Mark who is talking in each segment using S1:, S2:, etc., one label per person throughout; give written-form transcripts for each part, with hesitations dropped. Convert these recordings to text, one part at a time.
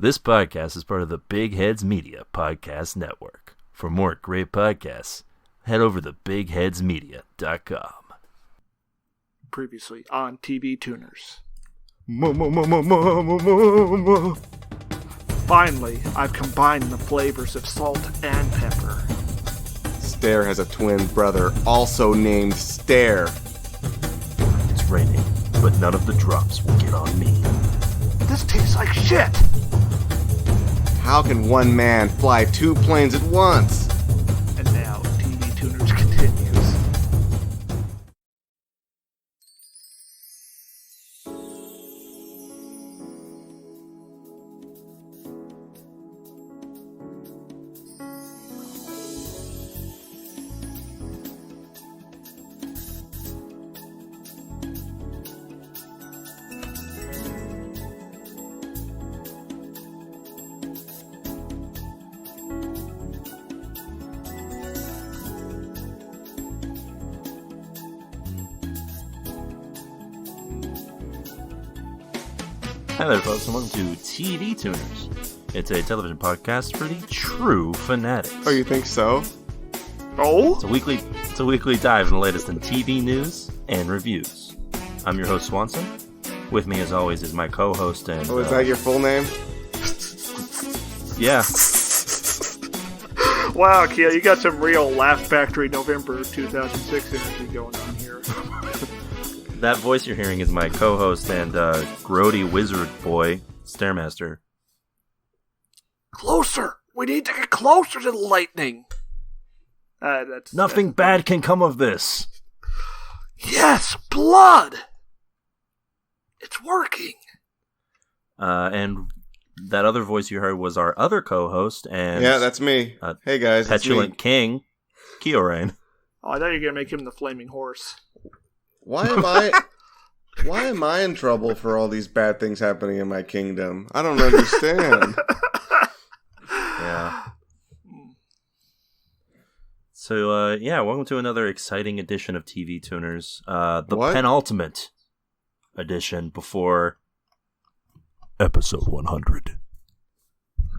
S1: This podcast is part of the Big Heads Media Podcast Network. For more great podcasts, head over to bigheadsmedia.com.
S2: Previously on TV Tuners. Finally, I've combined the flavors of salt and pepper.
S3: Stair has a twin brother, also named Stair.
S1: It's raining, but none of the drops will get on me.
S2: This tastes like shit!
S3: How can one man fly two planes at once?
S2: And now, TV Tuners continues.
S1: Hi there, folks, and welcome to TV Tuners. It's a television podcast for the true fanatics.
S3: Oh, you think so?
S2: Oh?
S1: It's a weekly dive in the latest in TV news and reviews. I'm your host, Swanson. With me, as always, is my co-host and...
S3: Oh, is that your full name?
S1: Yeah.
S2: Wow, Kia, you got some real Laugh Factory November 2006 energy going on here.
S1: That voice you're hearing is my co-host and grody wizard boy, Stairmaster.
S2: Closer! We need to get closer to the lightning!
S1: Nothing bad can come of this.
S2: Yes! Blood! It's working!
S1: And that other voice you heard was our other co-host and...
S3: Yeah, that's me. Hey, guys,
S1: Petulant King, Kiorain.
S2: Oh, I thought you were going to make him the flaming horse.
S3: Why am I in trouble for all these bad things happening in my kingdom? I don't understand.
S1: Yeah. So, welcome to another exciting edition of TV Tuners. The
S3: What?
S1: penultimate edition before episode 100.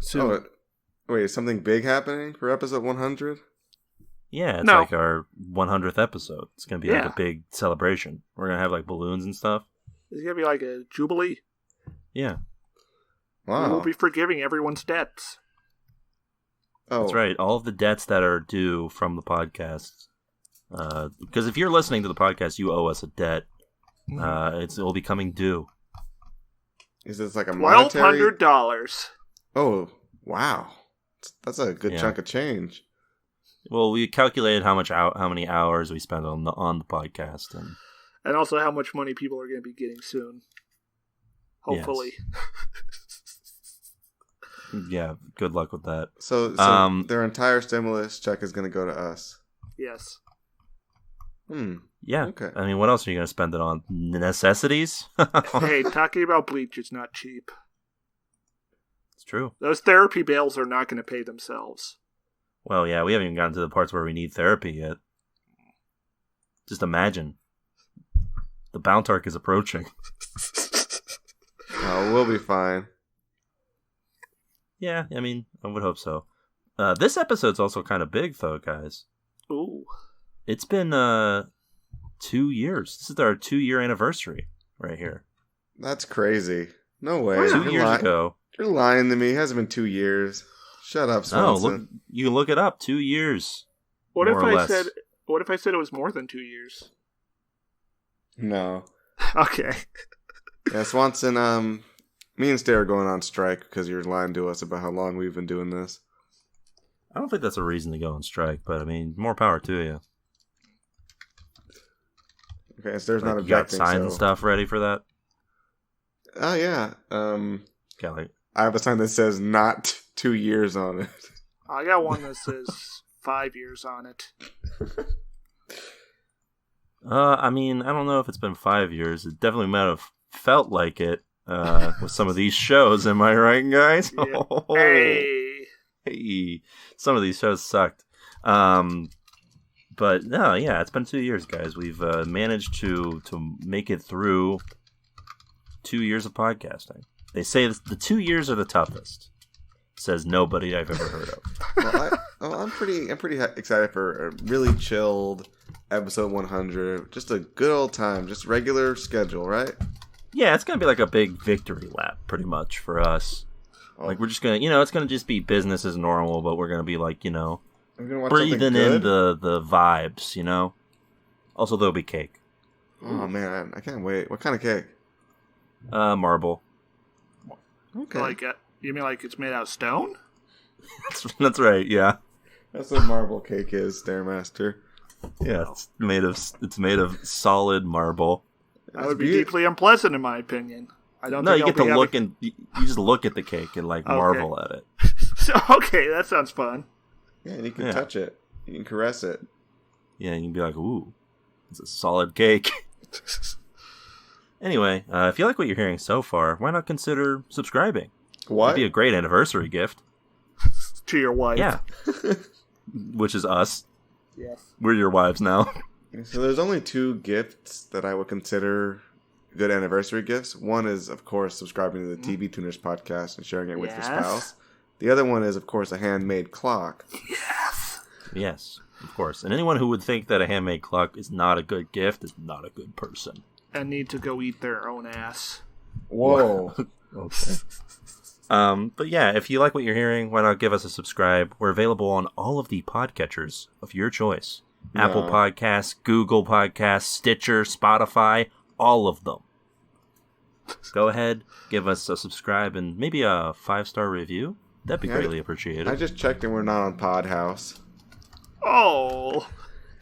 S3: So, wait, is something big happening for episode 100?
S1: Yeah, it's
S2: No.
S1: like our 100th episode. It's going to be like
S2: Yeah.
S1: a big celebration. We're going to have like balloons and stuff.
S2: It's going to be like a jubilee.
S1: Yeah,
S2: We
S3: Wow.
S2: will be forgiving everyone's debts.
S3: Oh,
S1: that's right. All of the debts that are due from the podcast. Because if you're listening to the podcast, you owe us a debt. It will be coming due.
S3: Is this like a monetary?
S2: $1,200.
S3: Oh, wow. That's a good
S1: Yeah.
S3: chunk of change.
S1: Well, we calculated how many hours we spent on the podcast, and
S2: And also how much money people are going to be getting soon. Hopefully.
S1: yeah, good luck with that.
S3: So their entire stimulus check is going to go to us.
S2: Yes.
S1: Yeah,
S3: Okay.
S1: I mean, what else are you going to spend it on? Necessities?
S2: Hey, talking about bleach is not cheap.
S1: It's true.
S2: Those therapy bills are not going to pay themselves.
S1: Well, yeah, we haven't even gotten to the parts where we need therapy yet. Just imagine. The bounce arc is approaching.
S3: Oh, we'll be fine.
S1: Yeah, I mean, I would hope so. This episode's also kind of big, though, guys.
S2: Ooh.
S1: It's been 2 years. This is our 2-year anniversary right here.
S3: That's crazy. No way.
S1: 2 years ago.
S3: You're lying to me. It hasn't been 2 years. Shut up,
S1: No,
S3: Swanson.
S1: look, you can look it up. 2 years.
S2: What
S1: More
S2: if
S1: or
S2: I
S1: less.
S2: said? What if I said it was more than 2 years?
S3: No.
S2: Okay.
S3: Yeah, Swanson, me and Stair are going on strike because you're lying to us about how long we've been doing this.
S1: I don't think that's a reason to go on strike, but I mean, more power to you.
S3: Okay, so there's not
S1: You got
S3: objecting,
S1: signs
S3: so...
S1: and stuff ready for that?
S3: Oh, yeah.
S1: Okay, like,
S3: I have a sign that says not 2 years on it.
S2: I got one that says 5 years on it.
S1: I mean, I don't know if it's been 5 years. It definitely might have felt like it with some of these shows. Am I right, guys?
S2: Yeah. Hey.
S1: Hey, some of these shows sucked. But no, yeah, it's been 2 years, guys. We've managed to make it through 2 years of podcasting. They say the 2 years are the toughest. Says nobody I've ever heard of.
S3: I'm pretty excited for a really chilled episode 100. Just a good old time, just regular schedule, right?
S1: Yeah, it's gonna be like a big victory lap, pretty much for us.
S3: Oh.
S1: Like we're just gonna, it's gonna just be business as normal, but we're gonna be like,
S3: I'm gonna watch
S1: breathing
S3: something
S1: in
S3: good.
S1: the vibes, Also, there'll be cake.
S3: Oh man, I can't wait. What kind of cake?
S1: Marble.
S3: Okay,
S2: You mean like it's made out of stone?
S1: That's right. Yeah.
S3: that's what marble cake is, Stairmaster.
S1: Yeah. It's made of solid marble.
S2: That would be deeply unpleasant, in my opinion. I don't.
S1: No,
S2: think
S1: you get to
S2: I'll
S1: look and you just look at the cake and like marvel at it.
S2: Okay, that sounds fun.
S3: Yeah, and you can touch it. You can caress it.
S1: Yeah, you can be like, ooh, it's a solid cake. Anyway, if you like what you're hearing so far, why not consider subscribing?
S3: What?
S1: It'd be a great anniversary gift.
S2: To your wife.
S1: Yeah. Which is us.
S2: Yes.
S1: We're your wives now.
S3: So there's only 2 gifts that I would consider good anniversary gifts. One is, of course, subscribing to the TV Tuners podcast and sharing it with your spouse. The other one is, of course, a handmade clock.
S1: Yes, of course. And anyone who would think that a handmade clock is not a good gift is not a good person.
S2: And need to go eat their own ass.
S3: Whoa.
S1: Okay. But yeah, if you like what you're hearing, why not give us a subscribe? We're available on all of the podcatchers of your choice.
S3: No.
S1: Apple Podcasts, Google Podcasts, Stitcher, Spotify, all of them. Go ahead, give us a subscribe and maybe a 5-star review. That'd be greatly appreciated.
S3: I just checked and we're not on Podhouse.
S2: Oh.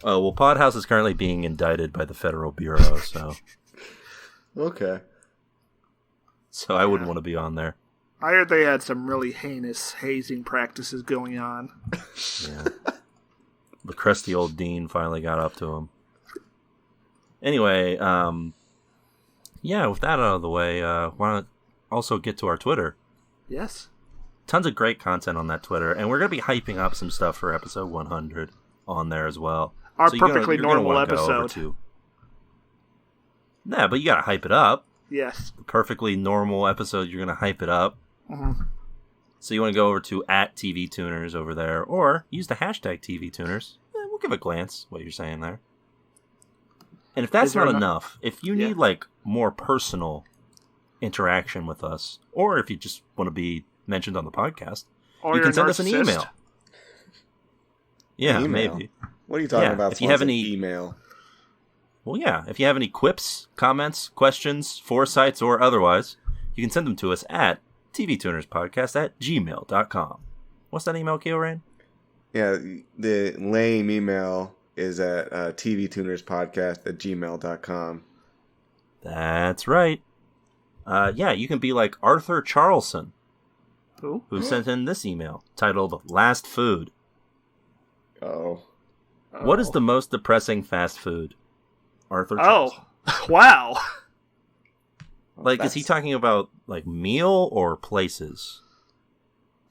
S1: Oh, well, Podhouse is currently being indicted by the Federal Bureau, so
S3: Okay.
S1: I wouldn't want to be on there.
S2: I heard they had some really heinous hazing practices going on.
S1: Yeah. The crusty old dean finally got up to him. Anyway, yeah, with that out of the way, why not also get to our Twitter?
S2: Yes.
S1: Tons of great content on that Twitter, and we're going to be hyping up some stuff for episode 100 on there as well.
S2: Our
S1: So you're
S2: perfectly
S1: you're gonna
S2: normal
S1: wanna go over
S2: episode.
S1: to- Yeah, but you got to hype it up.
S2: Yes.
S1: The perfectly normal episode, you're going to hype it up.
S2: Mm-hmm.
S1: So you want to go over to @TVTuners over there, or use the hashtag TVTuners. We'll give a glance what you're saying there. And if that's not enough, if you need like more personal interaction with us, or if you just want to be mentioned on the podcast,
S2: Or
S1: you
S2: you're
S1: can send us an
S2: narcissist.
S1: email. Yeah,
S3: Email?
S1: maybe.
S3: What are you talking
S1: Yeah,
S3: about?
S1: if you have
S3: Someone
S1: any-
S3: said email.
S1: Well, yeah, if you have any quips, comments, questions, foresights, or otherwise, you can send them to us at tvtunerspodcast@gmail.com. What's that email, Keorain?
S3: Yeah, the lame email is at tvtunerspodcast@gmail.com.
S1: That's right. Yeah, you can be like Arthur Charlson,
S2: Who?
S1: who sent in this email titled Last Food.
S3: Oh.
S1: What is the most depressing fast food? Arthur Charlson.
S2: Oh. Wow.
S1: Like, is he talking about, like, meal or places?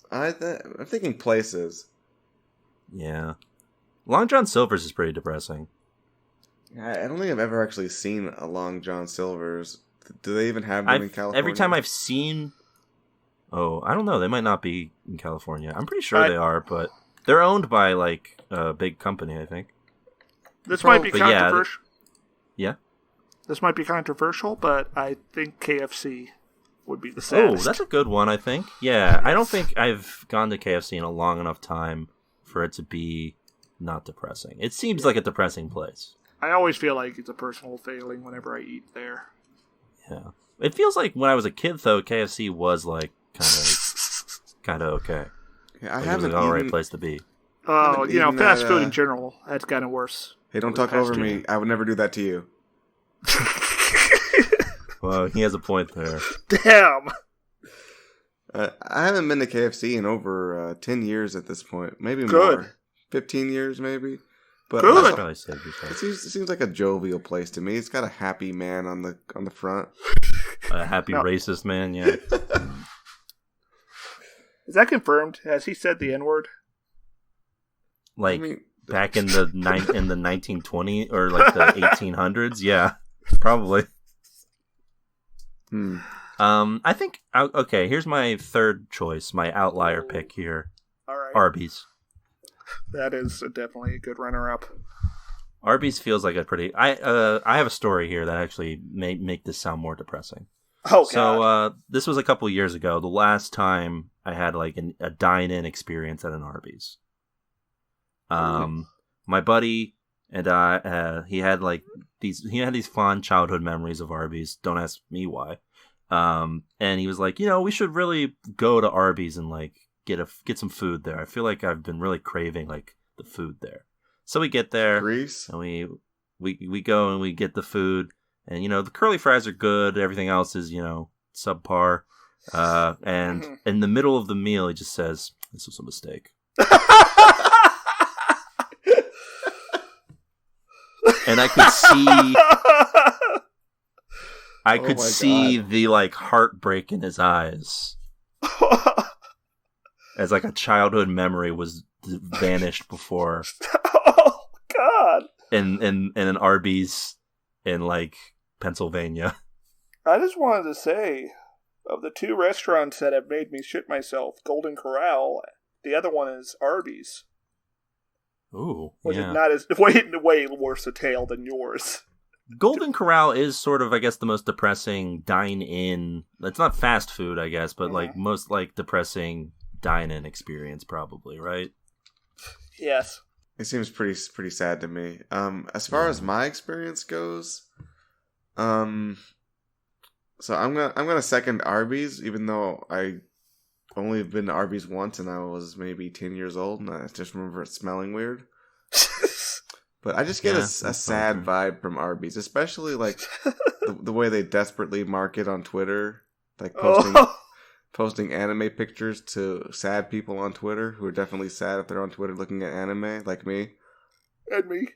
S3: I'm thinking places.
S1: Yeah. Long John Silver's is pretty depressing.
S3: I don't think I've ever actually seen a Long John Silver's. Do they even have them in California?
S1: Every time I've seen... Oh, I don't know. They might not be in California. I'm pretty sure they are, but they're owned by, like, a big company, I think.
S2: This might be
S1: But yeah,
S2: controversial.
S1: Yeah?
S2: This might be controversial, but I think KFC would be the
S1: Oh,
S2: saddest.
S1: that's a good one, I think. Yeah, I don't think I've gone to KFC in a long enough time for it to be not depressing. It seems like a depressing place.
S2: I always feel like it's a personal failing whenever I eat there.
S1: Yeah. It feels like when I was a kid, though, KFC was, like, kind of okay.
S3: Yeah, I
S1: Like,
S3: haven't
S1: it was an alright
S3: eaten...
S1: place to be.
S2: Oh,
S3: haven't
S2: you know,
S3: eaten
S2: fast
S3: that,
S2: food in general, that's gotten worse.
S3: Hey, don't
S2: With
S3: talk
S2: fast
S3: over
S2: food.
S3: me. I would never do that to you.
S1: Well, he has a point there.
S2: Damn.
S3: I haven't been to KFC in over 10 years at this point. Maybe
S2: Good.
S3: more. 15 years, maybe. But
S2: Good.
S1: That's probably safe to say.
S3: It seems like a jovial place to me. It's got a happy man on the front.
S1: A happy
S2: No.
S1: racist man, yeah.
S2: Is that confirmed? Has he said the N-word?
S1: Like,
S3: I mean,
S1: back in the 1920s or like the 1800s, yeah, probably. I think okay. Here's my third choice, my outlier pick here.
S2: All right.
S1: Arby's.
S2: That is definitely a good runner-up.
S1: Arby's feels like a pretty. I have a story here that actually may make this sound more depressing.
S2: Oh, God.
S1: So this was a couple years ago. The last time I had like a dine-in experience at an Arby's. My buddy and I, he had these fond childhood memories of Arby's. Don't ask me why. And he was like, we should really go to Arby's and like get some food there. I feel like I've been really craving like the food there. So we get there,
S3: Grease?
S1: and we go and we get the food, and the curly fries are good. Everything else is subpar. And in the middle of the meal, he just says, "This was a mistake." And I could see the like heartbreak in his eyes, as like a childhood memory was vanished before.
S2: Oh God!
S1: In an Arby's in like Pennsylvania.
S2: I just wanted to say, of the two restaurants that have made me shit myself, Golden Corral, the other one is Arby's.
S1: Ooh,
S2: which
S1: yeah.
S2: is not as way worse a tale than yours.
S1: Golden Corral is sort of, I guess, the most depressing dine-in. It's not fast food, I guess, but like most like depressing dine-in experience, probably, right?
S2: Yes.
S3: It seems pretty sad to me. As far as my experience goes, so I'm gonna second Arby's, even though I only been to Arby's once, and I was maybe 10 years old, and I just remember it smelling weird. But I just get a sad vibe from Arby's, especially like the way they desperately market on Twitter, like posting anime pictures to sad people on Twitter who are definitely sad if they're on Twitter looking at anime, like me.
S2: And me.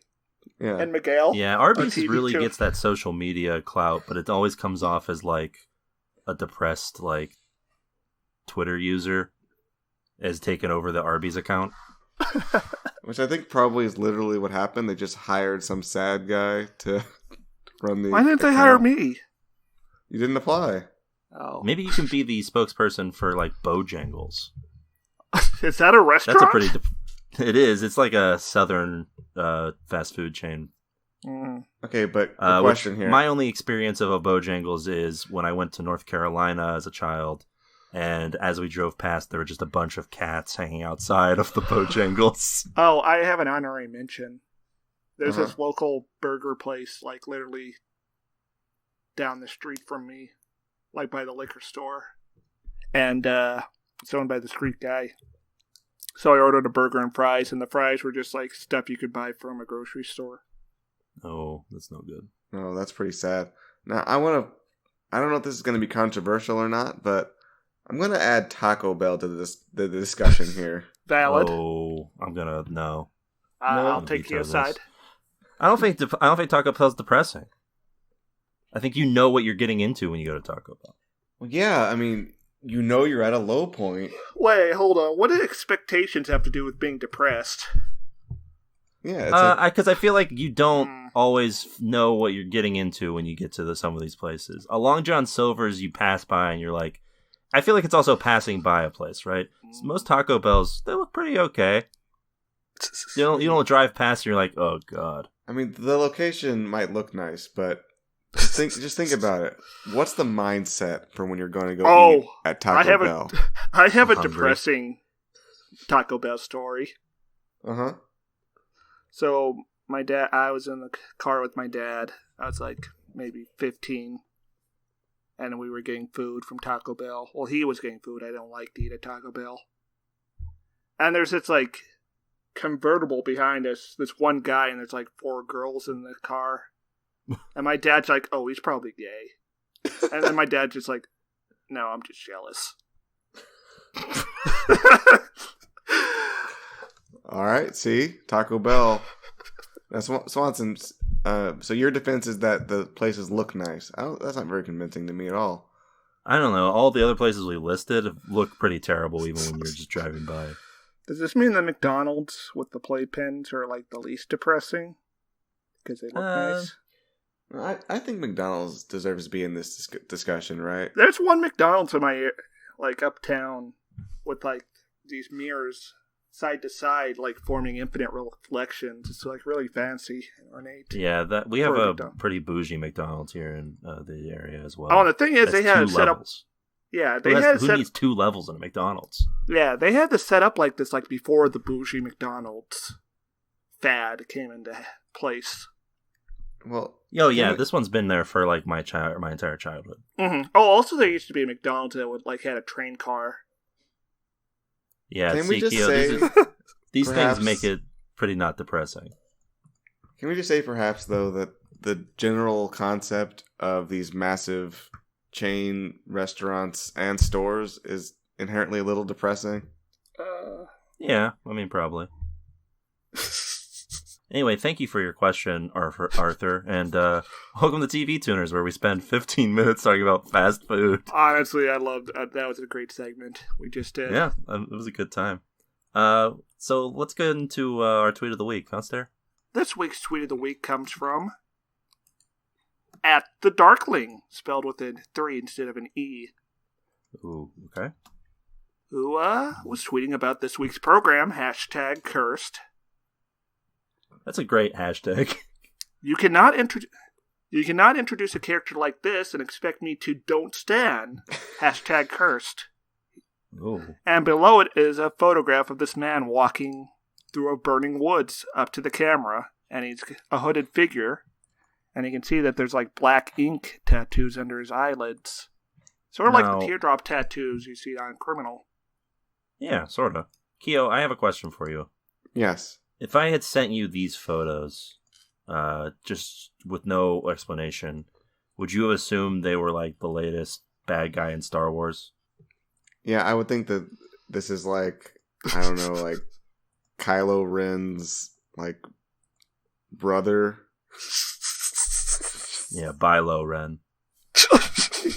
S3: Yeah.
S2: And Miguel.
S1: Yeah, Arby's really gets that social media clout, but it always comes off as like a depressed like Twitter user has taken over the Arby's account.
S3: Which I think probably is literally what happened. They just hired some sad guy to run the
S2: Why didn't they hire me?
S3: You didn't apply.
S2: Oh.
S1: Maybe you can be the spokesperson for like Bojangles.
S2: Is that a restaurant?
S1: That's a pretty... It is. It's like a southern fast food chain.
S3: Okay, but the question here.
S1: My only experience of a Bojangles is when I went to North Carolina as a child, and as we drove past, there were just a bunch of cats hanging outside of the Bojangles.
S2: Oh, I have an honorary mention. There's this local burger place, like literally down the street from me, like by the liquor store. And it's owned by this Greek guy. So I ordered a burger and fries, and the fries were just like stuff you could buy from a grocery store.
S1: Oh, that's no good.
S3: No, that's pretty sad. Now, I don't know if this is going to be controversial or not, but I'm going to add Taco Bell to the discussion here.
S2: Valid.
S1: Oh, no.
S2: I'll take you aside.
S1: I don't think Taco Bell's depressing. I think you know what you're getting into when you go to Taco Bell.
S3: Well, yeah, I mean, you're at a low point.
S2: Wait, hold on. What do expectations have to do with being depressed?
S3: Yeah,
S1: because I feel like you don't always know what you're getting into when you get to some of these places. Along John Silver's, you pass by and you're like, I feel like it's also passing by a place, right? So most Taco Bells, they look pretty okay. You don't drive past and you're like, oh god.
S3: I mean, the location might look nice, but just think about it. What's the mindset for when you're going to go eat at Taco Bell?
S2: I have a depressing Taco Bell story.
S3: Uh-huh.
S2: So I was in the car with my dad. I was like maybe 15. And we were getting food from Taco Bell. Well, he was getting food. I don't like to eat at Taco Bell. And there's this like convertible behind us. This one guy, and there's like 4 girls in the car. And my dad's like, oh, he's probably gay. And then my dad's just like, no, I'm just jealous.
S3: All right, see? Taco Bell. That's Swanson. So your defense is that the places look nice. That's not very convincing to me at all.
S1: I don't know. All the other places we listed look pretty terrible even when you're just driving by.
S2: Does this mean that McDonald's with the playpens are like the least depressing? Because they look nice?
S3: I think McDonald's deserves to be in this discussion, right?
S2: There's one McDonald's in my uptown with these mirrors side to side, forming infinite reflections. It's really fancy and ornate.
S1: Yeah, that we have a pretty bougie McDonald's here in the area as well.
S2: Oh, and the thing is, they had it set up. Yeah,
S1: who needs 2 levels in a McDonald's?
S2: Yeah, they had this set up like this, before the bougie McDonald's fad came into place.
S3: Well,
S1: this one's been there for my entire childhood.
S2: Mm-hmm. Oh, also there used to be a McDonald's that would had a train car.
S1: Yeah,
S3: can we just
S1: Keo,
S3: say
S1: these
S3: perhaps,
S1: things make it pretty not depressing.
S3: Can we just say perhaps though that the general concept of these massive chain restaurants and stores is inherently a little depressing?
S1: Yeah, I mean probably. Anyway, thank you for your question, Arthur, and welcome to TV Tuners, where we spend 15 minutes talking about fast food.
S2: Honestly, I loved that. Was a great segment we just did.
S1: Yeah, it was a good time. So let's get into our tweet of the week, huh, Stair?
S2: This week's tweet of the week comes from @TheDarkling, spelled with a 3 instead of an E.
S1: Ooh, okay.
S2: Who was tweeting about this week's program, #cursed.
S1: That's a great hashtag.
S2: You cannot introduce a character like this and expect me to don't stand. #cursed.
S1: Ooh.
S2: And below it is a photograph of this man walking through a burning woods up to the camera, and he's a hooded figure, and you can see that there's black ink tattoos under his eyelids. Sort of like the teardrop tattoos you see on Criminal.
S1: Yeah, sort of. Keo, I have a question for you.
S3: Yes.
S1: If I had sent you these photos, just with no explanation, would you have assumed they were the latest bad guy in Star Wars?
S3: Yeah, I would think that this is I don't know, Kylo Ren's brother.
S1: Yeah, Bilo Ren.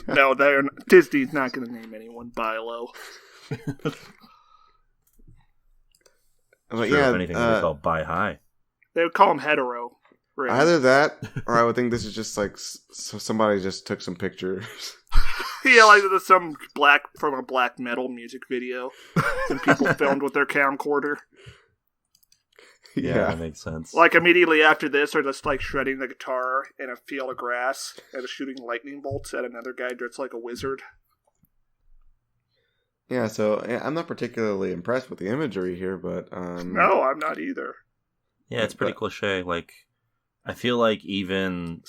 S2: No, Disney's not going to name anyone Bilo.
S3: But
S1: sure, if anything, they call Bi High.
S2: They would call him hetero. Right?
S3: Either that, or I would think this is just so somebody just took some pictures.
S2: Yeah, there's some from a black metal music video. Some people filmed with their camcorder.
S1: Yeah, that makes sense.
S2: Immediately after this, they're just shredding the guitar in a field of grass and shooting lightning bolts at another guy dressed like a wizard.
S3: Yeah, so I'm not particularly impressed with the imagery here, but
S2: no, I'm not either.
S1: Yeah, it's pretty cliche. I feel even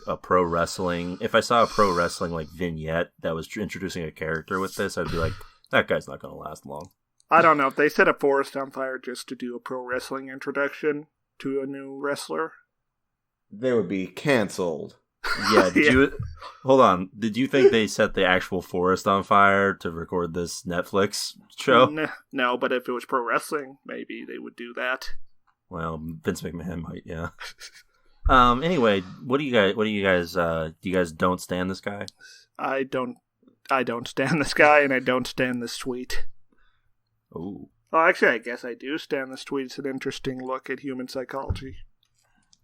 S1: a pro wrestling. If I saw a pro wrestling vignette that was introducing a character with this, I'd be like, that guy's not going to last long.
S2: I don't know if they set a forest on fire just to do a pro wrestling introduction to a new wrestler.
S3: They would be canceled.
S1: Yeah, hold on. Did you think they set the actual forest on fire to record this Netflix show?
S2: No, but if it was pro wrestling, maybe they would do that.
S1: Well, Vince McMahon might, yeah. Anyway, do you guys don't stand this guy?
S2: I don't stand this guy, and I don't stand this tweet.
S1: Ooh.
S2: Oh, actually, I guess I do stand this tweet. It's an interesting look at human psychology.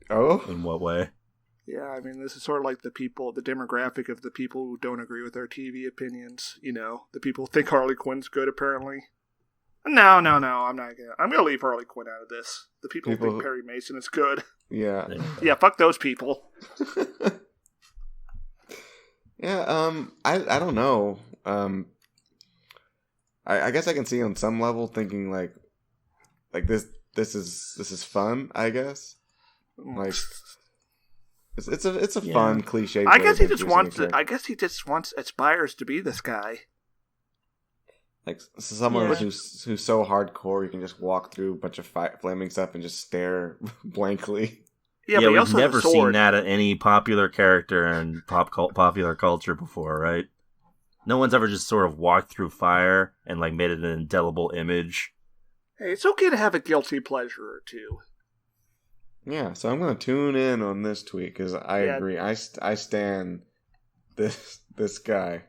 S3: Oh?
S1: In what way?
S2: Yeah, I mean, this is sort of the demographic of the people who don't agree with our TV opinions. The people who think Harley Quinn's good, apparently. No, I'm not I'm gonna leave Harley Quinn out of this. The people who think Perry Mason is good.
S3: Yeah.
S2: Yeah, fuck those people.
S3: Yeah, I don't know. I guess I can see on some level thinking this is fun, I guess. It's a fun cliche.
S2: I guess he just aspires to be this guy.
S3: Someone who's so hardcore you can just walk through a bunch of flaming stuff and just stare blankly.
S1: Yeah, we've never seen that in any popular character in popular culture before, right? No one's ever just sort of walked through fire and made it an indelible image.
S2: Hey, it's okay to have a guilty pleasure or two.
S3: Yeah, so I'm going to tune in on this tweet because I agree. I stand this guy.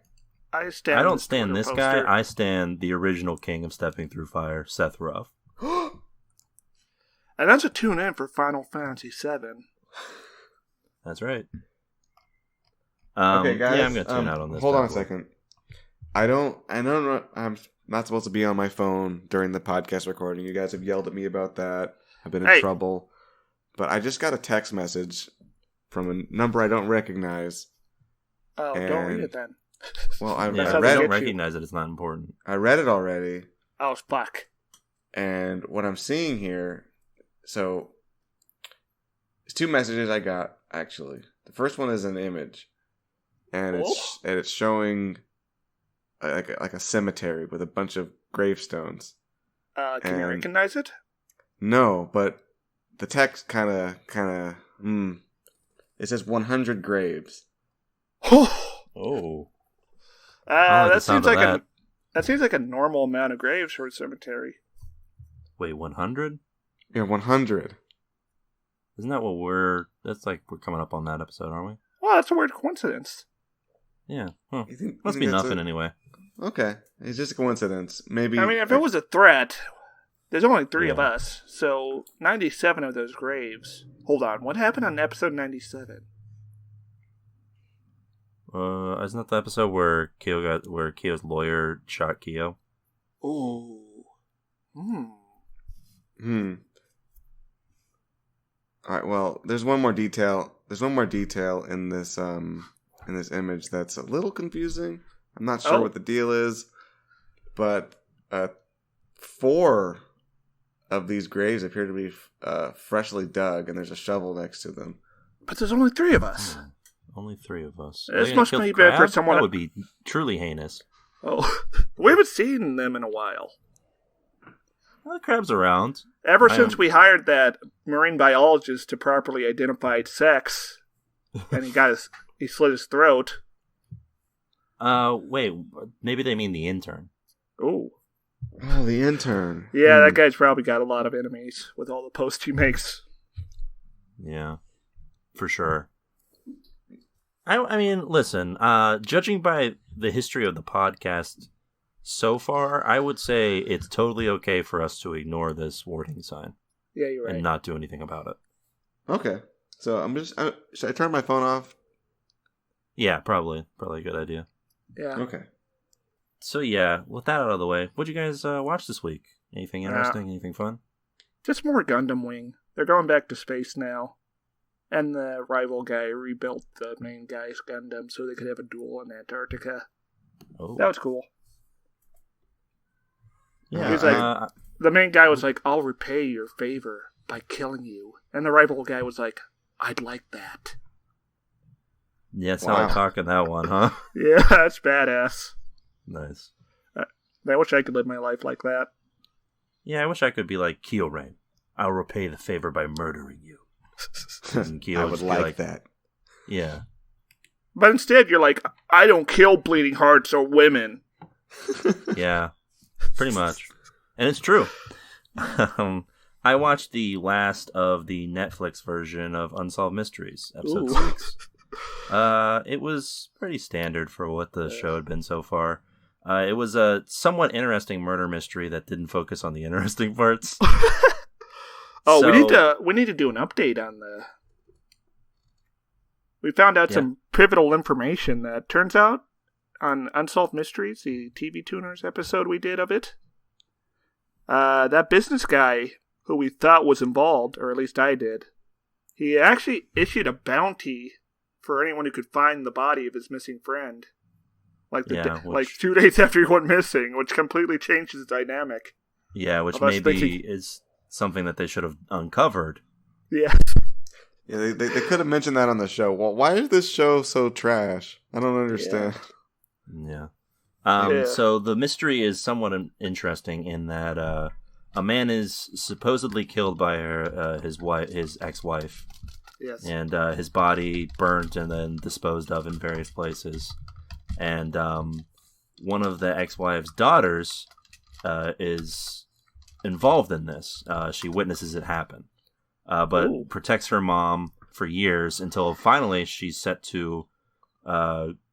S2: I
S1: don't stand this guy. I stand the original king of stepping through fire, Seth Ruff.
S2: And that's a tune in for Final Fantasy VII.
S1: That's right.
S3: Okay, guys.
S1: Yeah, I'm gonna tune out on this.
S3: Hold on a second. I don't know. I'm not supposed to be on my phone during the podcast recording. You guys have yelled at me about that. I've been in trouble. But I just got a text message from a number I don't recognize.
S2: Oh, don't read it then.
S3: Well, I
S1: read it. Don't recognize it. It's not important.
S3: I read it already.
S2: Oh, fuck.
S3: And what I'm seeing here, so it's 2 messages I got, actually. The first one is an image. And it's showing like a cemetery with a bunch of gravestones.
S2: Can you recognize it?
S3: No, but the text kind of it says 100 graves.
S1: Oh.
S2: That seems like a normal amount of graves for a cemetery.
S1: Wait, 100?
S3: Yeah, 100.
S1: Isn't that what we're coming up on that episode, aren't we?
S2: Well, that's a weird coincidence.
S1: Yeah. Huh. Must be nothing anyway.
S3: Okay. It's just a coincidence. Maybe.
S2: I mean, if it was a threat, there's only 3 of us. So 97 of those graves. Hold on. What happened on episode 97?
S1: Isn't that the episode where Keo's lawyer shot Keo?
S2: Ooh.
S3: Alright, well, there's one more detail. There's one more detail in this image that's a little confusing. I'm not sure what the deal is, but 4 of these graves appear to be freshly dug, and there's a shovel next to them.
S2: But there's only 3 of us.
S1: Only 3 of us.
S2: This must be bad for someone.
S1: That would be truly heinous.
S2: Oh, we haven't seen them in a while.
S1: Well, the crab's around.
S2: Ever since we hired that marine biologist to properly identify sex, and he slit his throat.
S1: Wait, maybe they mean the intern.
S2: Oh,
S3: the intern.
S2: Yeah, that guy's probably got a lot of enemies with all the posts he makes.
S1: Yeah, for sure. I mean, listen, judging by the history of the podcast so far, I would say it's totally okay for us to ignore this warning sign.
S2: Yeah, you're right.
S1: And not do anything about it.
S3: Okay. So should I turn my phone off?
S1: Yeah, probably. Probably a good idea.
S2: Yeah.
S3: Okay.
S1: So yeah, with that out of the way, what'd you guys watch this week? Anything interesting? Anything fun?
S2: Just more Gundam Wing. They're going back to space now. And the rival guy rebuilt the main guy's Gundam so they could have a duel in Antarctica.
S1: Oh.
S2: That was cool.
S1: Yeah.
S2: He was like, the main guy was like, I'll repay your favor by killing you. And the rival guy was like, I'd like that.
S1: Yeah, that's how I talk in that one, huh?
S2: Yeah, that's badass.
S1: Nice.
S2: I wish I could live my life like that.
S1: Yeah, I wish I could be like Kyo-Rain. I'll repay the favor by murdering you.
S3: I would like that.
S1: Yeah.
S2: But instead, you're like, I don't kill bleeding hearts or women.
S1: Yeah, pretty much. And it's true. I watched the last of the Netflix version of Unsolved Mysteries, episode 6. It was pretty standard for what the show had been so far. It was a somewhat interesting murder mystery that didn't focus on the interesting parts.
S2: We need to do an update on the... We found out some pivotal information that turns out on Unsolved Mysteries, the TV Tuners episode we did of it. That business guy who we thought was involved, or at least I did, he actually issued a bounty for anyone who could find the body of his missing friend. Like 2 days after he went missing, which completely changes the dynamic.
S1: Yeah, which maybe is something that they should have uncovered.
S2: Yeah.
S3: Yeah, they could have mentioned that on the show. Well, why is this show so trash? I don't understand.
S1: Yeah. So the mystery is somewhat interesting in that a man is supposedly killed by his ex-wife.
S2: Yes.
S1: And his body burnt and then disposed of in various places. And one of the ex-wife's daughters is involved in this. She witnesses it happen. But protects her mom for years until finally she's set to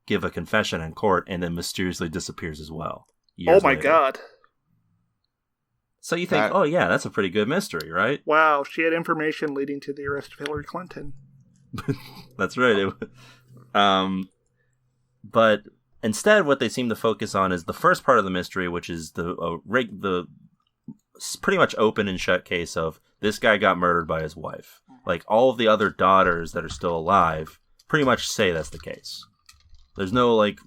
S1: give a confession in court and then mysteriously disappears as well.
S2: Oh my god.
S1: So you think, that's a pretty good mystery, right?
S2: Wow, she had information leading to the arrest of Hillary Clinton.
S1: That's right. But instead, what they seem to focus on is the first part of the mystery, which is the pretty much open and shut case of this guy got murdered by his wife. Like, all of the other daughters that are still alive pretty much say that's the case. There's no, like,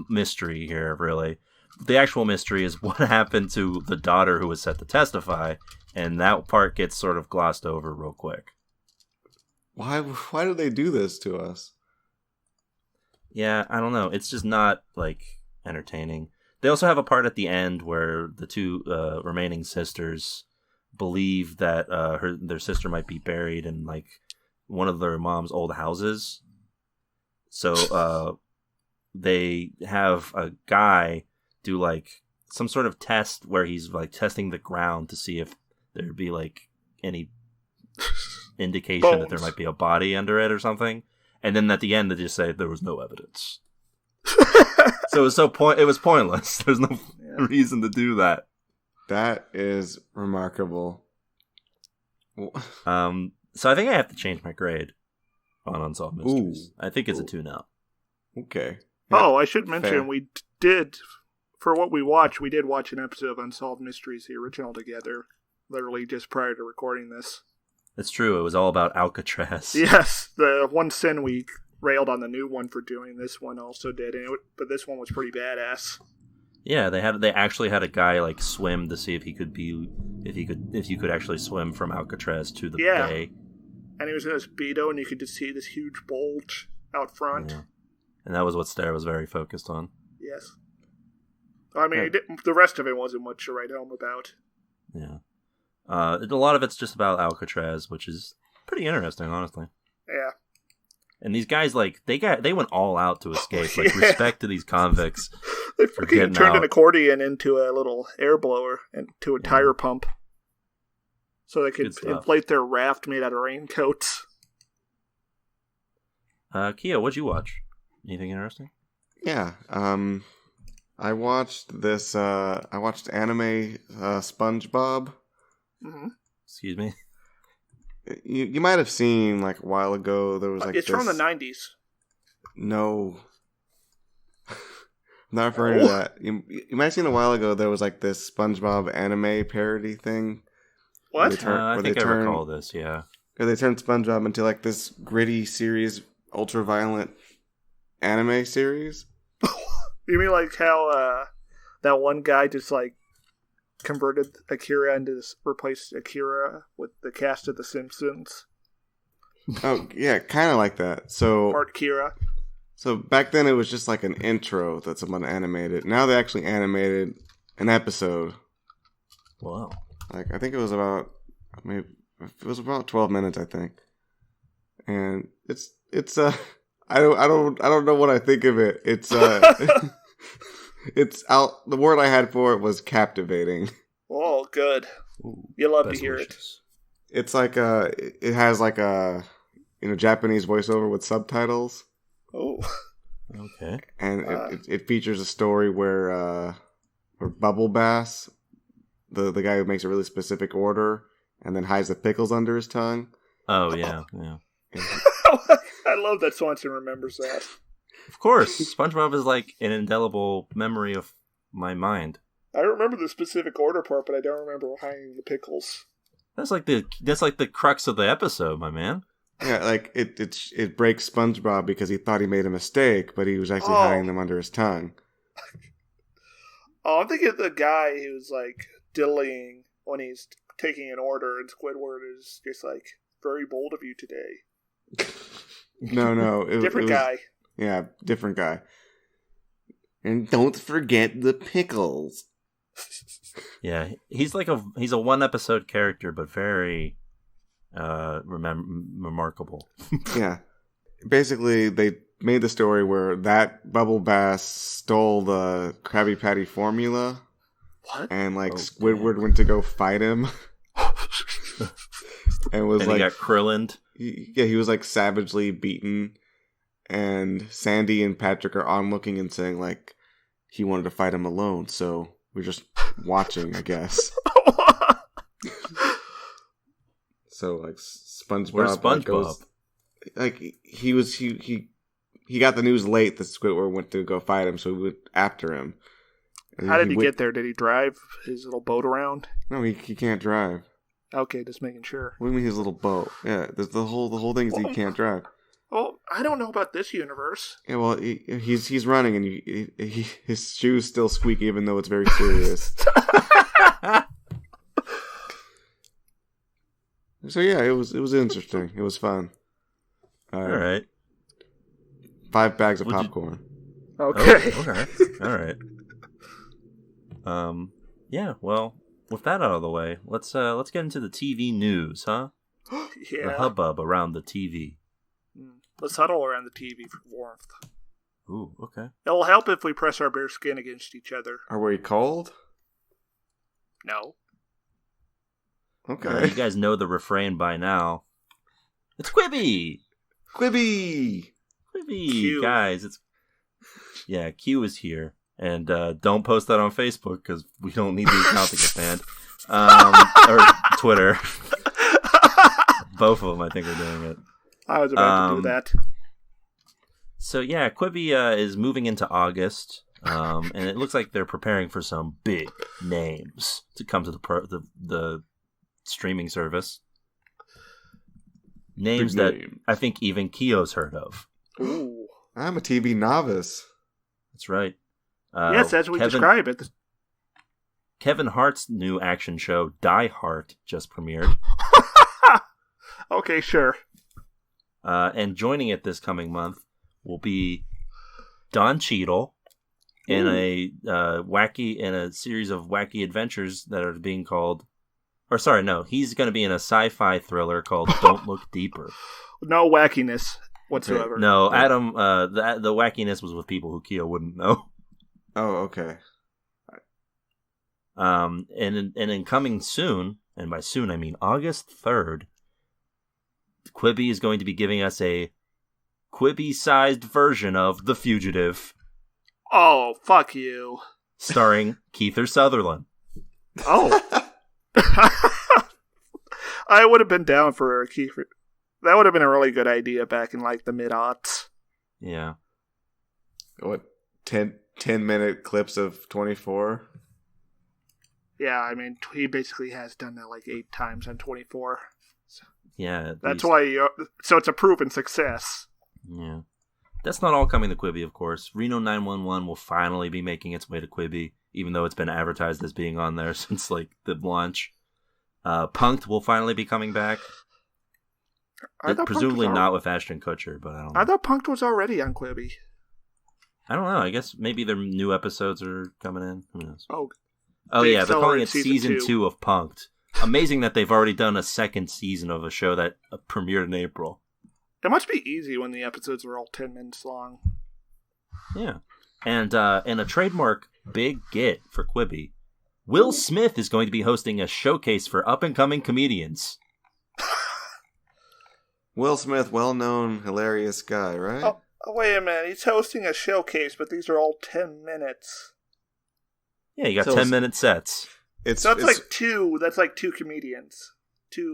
S1: mystery here, really. The actual mystery is what happened to the daughter who was set to testify, and that part gets sort of glossed over real quick.
S3: Why do they do this to us?
S1: Yeah, I don't know. It's just not, like, entertaining. They also have a part at the end where the two remaining sisters believe that their sister might be buried in, like, one of their mom's old houses. So they have a guy do, like, some sort of test where he's, like, testing the ground to see if there'd be, like, any indication that there might be a body under it or something. And then at the end, they just say there was no evidence. So it was pointless. There's no reason to do that.
S3: That is remarkable.
S1: So I think I have to change my grade on Unsolved Mysteries. I think it's a 2 now.
S3: Okay.
S2: Yeah, I should mention
S3: fair.
S2: we did, for what we watched, we did watch an episode of Unsolved Mysteries, the original, together, literally just prior to recording this.
S1: It's true. It was all about Alcatraz.
S2: Yes, the one sin we railed on the new one for doing, this one also did, but this one was pretty badass.
S1: Yeah, they actually had a guy, like, swim to see if you could actually swim from Alcatraz to the bay.
S2: And he was in a Speedo, and you could just see this huge bulge out front.
S1: Yeah. And that was what Stare was very focused on.
S2: Yes. I mean, the rest of it wasn't much to write home about.
S1: Yeah. A lot of it's just about Alcatraz, which is pretty interesting, honestly.
S2: Yeah.
S1: And these guys, like, they went all out to escape. Like, respect to these convicts.
S2: They freaking turned an accordion into a little air blower and to a tire pump. So they could inflate their raft made out of raincoats.
S1: Kia, what'd you watch? Anything interesting?
S3: Yeah. I watched this. I watched anime SpongeBob.
S2: Mm-hmm.
S1: Excuse me.
S3: You might have seen, like, a while ago, there was, like,
S2: it's from the 90s.
S3: No. I'm not referring to that. You might have seen a while ago, there was, like, this SpongeBob anime parody thing.
S2: What?
S1: I think I recall this, yeah.
S3: Where they turned SpongeBob into, like, this gritty, serious, ultra-violent anime series.
S2: You mean like how that one guy just, like, converted Akira into replaced Akira with the cast of The Simpsons?
S3: Oh, yeah, kind of like that. So
S2: Art Kira.
S3: So back then it was just like an intro that someone animated. Now they actually animated an episode.
S1: Wow.
S3: Like, I think it was about 12 minutes, I think. And it's I don't know what I think of it. It's it's out. The word I had for it was captivating.
S2: Oh, good. You love to hear it.
S3: It's like it has like a Japanese voiceover with subtitles.
S2: Oh,
S1: okay.
S3: And it features a story where Bubble Bass, the guy who makes a really specific order and then hides the pickles under his tongue.
S1: Oh yeah.
S2: I love that Swanson remembers that.
S1: Of course, SpongeBob is like an indelible memory of my mind.
S2: I remember the specific order part, but I don't remember hiding the pickles.
S1: That's like the crux of the episode, my man.
S3: Yeah, like it breaks SpongeBob because he thought he made a mistake, but he was actually hiding them under his tongue.
S2: Oh, I'm thinking of the guy who's like diddling when he's taking an order, and Squidward is just like, very bold of you today.
S3: No,
S2: different guy.
S3: Yeah, different guy. And don't forget the pickles.
S1: Yeah, he's a one episode character, but very remarkable.
S3: Yeah, basically they made the story where that Bubble Bass stole the Krabby Patty formula.
S2: What?
S3: And Squidward went to go fight him. And was
S1: he got Krillined.
S3: He was like savagely beaten. And Sandy and Patrick are onlooking and saying like he wanted to fight him alone, so we're just watching, I guess. So like SpongeBob,
S1: where's SpongeBob?
S3: he he got the news late that Squidward went to go fight him, so we went after him. And
S2: How did he get there? Did he drive his little boat around?
S3: No, he can't drive.
S2: Okay, just making sure.
S3: What do you mean his little boat? Yeah, the whole thing is he can't drive.
S2: Well, I don't know about this universe.
S3: Yeah, well, he's running and his shoes still squeak even though it's very serious. So yeah, it was interesting. It was fun.
S1: All right.
S3: 5 bags of popcorn.
S2: Okay.
S1: Oh, okay. All right. Yeah. Well, with that out of the way, let's get into the TV news, huh?
S2: Yeah.
S1: The hubbub around the TV.
S2: Let's huddle around the TV for warmth.
S1: Ooh. Okay.
S2: It'll help if we press our bare skin against each other.
S3: Are we cold?
S2: No.
S3: Okay.
S1: You guys know the refrain by now. It's Quibi.
S3: Quibi.
S2: Q.
S1: Guys. Yeah, Q is here, and don't post that on Facebook because we don't need the account to get banned. Or Twitter. Both of them, I think, are doing it.
S2: I was about to do that.
S1: So yeah, Quibi is moving into August, and it looks like they're preparing for some big names to come to the streaming service. Names that I think even Keo's heard of.
S2: Ooh.
S3: I'm a TV novice.
S1: That's right.
S2: Yes, as we describe it.
S1: Kevin Hart's new action show, Die Hart, just premiered.
S2: Okay, sure.
S1: And joining it this coming month will be Don Cheadle in a series of wacky adventures that are being called. Or sorry, no, he's going to be in a sci-fi thriller called Don't Look Deeper.
S2: No wackiness whatsoever.
S1: No, Adam, the wackiness was with people who Keo wouldn't know.
S3: Oh, okay.
S1: And in coming soon, and by soon I mean August 3rd, Quibi is going to be giving us a Quibi-sized version of The Fugitive.
S2: Oh, fuck you.
S1: Starring Kiefer Sutherland.
S2: Oh. I would have been down for a Kiefer. That would have been a really good idea back in like the mid-aughts.
S1: Yeah.
S3: What, 10-minute clips of 24?
S2: Yeah, I mean, he basically has done that like 8 times on 24. So
S1: yeah.
S2: That's why, so it's a proven success.
S1: Yeah. That's not all coming to Quibi, of course. Reno 911 will finally be making its way to Quibi, even though it's been advertised as being on there since like the launch. Punk'd will finally be coming back. Presumably not with Ashton Kutcher, but I don't know.
S2: I thought Punk'd was already on Quibi.
S1: I don't know. I guess maybe their new episodes are coming in. Who knows?
S2: Oh
S1: yeah, they're calling it season 2 of Punk'd. Amazing that they've already done a second season of a show that premiered in April.
S2: It must be easy when the episodes are all 10 minutes long.
S1: Yeah. And a trademark big get for Quibi. Will Smith is going to be hosting a showcase for up-and-coming comedians.
S3: Will Smith, well-known, hilarious guy, right?
S2: Oh, wait a minute. He's hosting a showcase, but these are all 10 minutes.
S1: Yeah, you got 10-minute sets.
S2: That's like two comedians.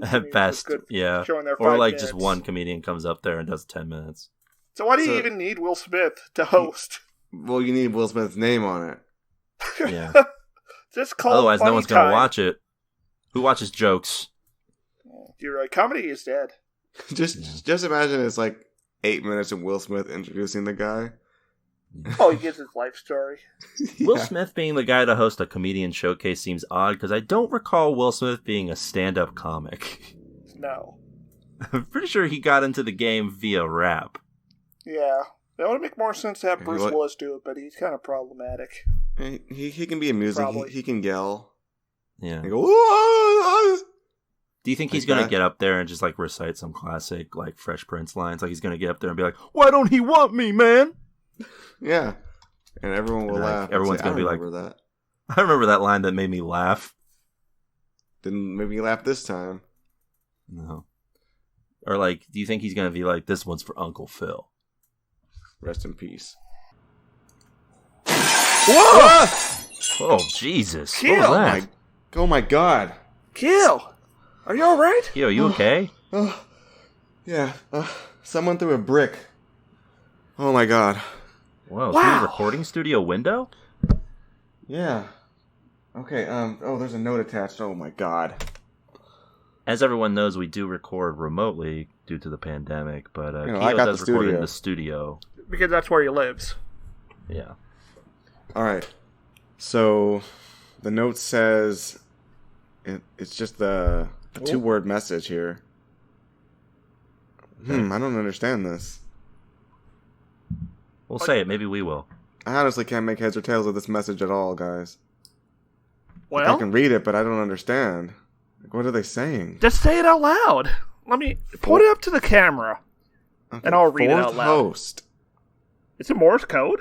S1: At best, yeah.
S2: Showing their 5
S1: or like
S2: minutes.
S1: just one comedian comes up there and does 10 minutes.
S2: So why do you even need Will Smith to host?
S3: Well, you need Will Smith's name on it.
S1: Yeah.
S2: Just call
S1: Otherwise, no one's going to
S2: watch.
S1: watch it. Who watches jokes?
S2: You're right. Comedy is dead.
S3: Just imagine it's like 8 minutes of Will Smith introducing the guy.
S2: Oh, he gives his life story.
S3: Yeah.
S1: Will Smith being the guy to host a comedian showcase seems odd because I don't recall Will Smith being a stand-up comic.
S2: No.
S1: I'm pretty sure he got into the game via rap.
S2: Yeah. That would make more sense to have Bruce Willis do it, but he's kind of problematic.
S3: He can be a music. He can yell.
S1: Yeah.
S3: Go, "Whoa!"
S1: Do you think he's going to get up there and just like recite some classic like Fresh Prince lines? Like he's going to get up there and be like, "Why don't he want me, man?"
S3: Yeah. And everyone will laugh.
S1: Everyone's going to be like,
S3: that.
S1: I remember that line that made me laugh.
S3: Didn't make me laugh this time.
S1: No. Or like, do you think he's going to be like, this one's for Uncle Phil?
S3: Rest in peace.
S1: Whoa! Oh, Jesus.
S2: Kill.
S1: What was that?
S3: Oh my God.
S2: Kill! Are you alright?
S1: Yo, you okay?
S3: Yeah. Someone threw a brick. Oh my god.
S1: Whoa,
S2: Wow.
S1: through the recording studio window?
S3: Yeah. Okay, oh, there's a note attached. Oh my god.
S1: As everyone knows, we do record remotely due to the pandemic, but
S3: You know, I
S1: Keo
S3: got
S1: does
S3: the
S1: record
S3: studio.
S1: in the studio.
S2: Because that's where he lives.
S1: Yeah.
S3: Alright. So, the note says... It's just a 2-word message here. I don't understand this.
S1: We'll say it, maybe we will.
S3: I honestly can't make heads or tails of this message at all, guys. Like, I
S2: Well,
S3: can read it, but I don't understand. Like, what are they saying?
S2: just say it out loud. Let me put it up to the camera.
S3: Okay,
S2: and I'll read it out
S3: fourth
S2: loud.
S3: host.
S2: It's a Morse code?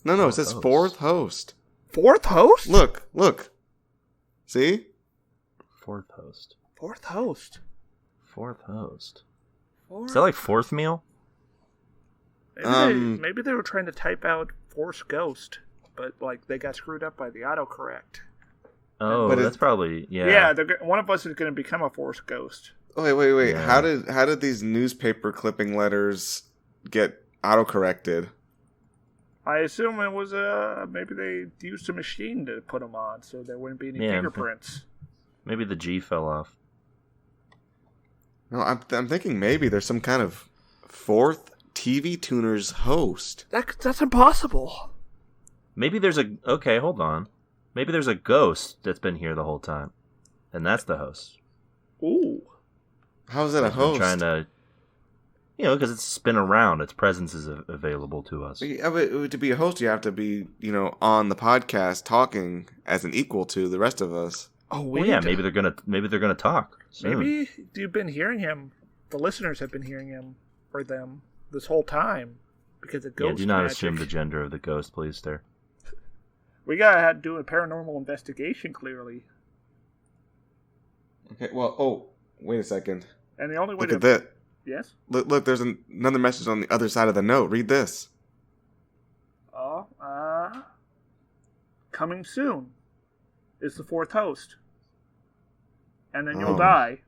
S3: No, it says
S1: host.
S3: fourth host.
S2: Fourth host?
S3: Look. See?
S1: Fourth host.
S2: Fourth host.
S1: Fourth host.
S2: Fourth.
S1: Is that like fourth meal?
S2: Maybe they were trying to type out Force Ghost, but like they got screwed up by the autocorrect.
S1: Oh,
S3: But
S1: that's probably,
S2: Yeah, one of us is going to become a Force Ghost.
S3: Oh, wait.
S1: Yeah.
S3: How did these newspaper clipping letters get autocorrected?
S2: I assume it was maybe they used a machine to put them on, so there wouldn't be any
S1: Yeah,
S2: fingerprints.
S1: maybe the G fell off.
S3: No, I'm thinking maybe there's some kind of fourth TV Tuners host.
S2: That's impossible.
S1: Maybe there's okay, hold on. Maybe there's a ghost that's been here the whole time. And that's the host.
S2: Ooh.
S3: How is that a
S1: That's been
S3: host?
S1: trying to, because it's been around. Its presence is available to us.
S3: Yeah, but to be a host, you have to be, on the podcast talking as an equal to the rest of us.
S2: Oh,
S1: Well, yeah, maybe they're gonna talk. Soon.
S2: Maybe you've been hearing him. The listeners have been hearing him or them this whole time because of ghost
S1: Yeah, do not
S2: magic.
S1: assume the gender of the ghost, please, sir.
S2: We gotta do a paranormal investigation, clearly.
S3: Okay, well, wait a second.
S2: And the only way
S3: Look
S2: to
S3: at that.
S2: yes,
S3: Look, there's another message on the other side of the note. Read this.
S2: coming soon is the fourth host, and then you'll
S3: Oh.
S2: die.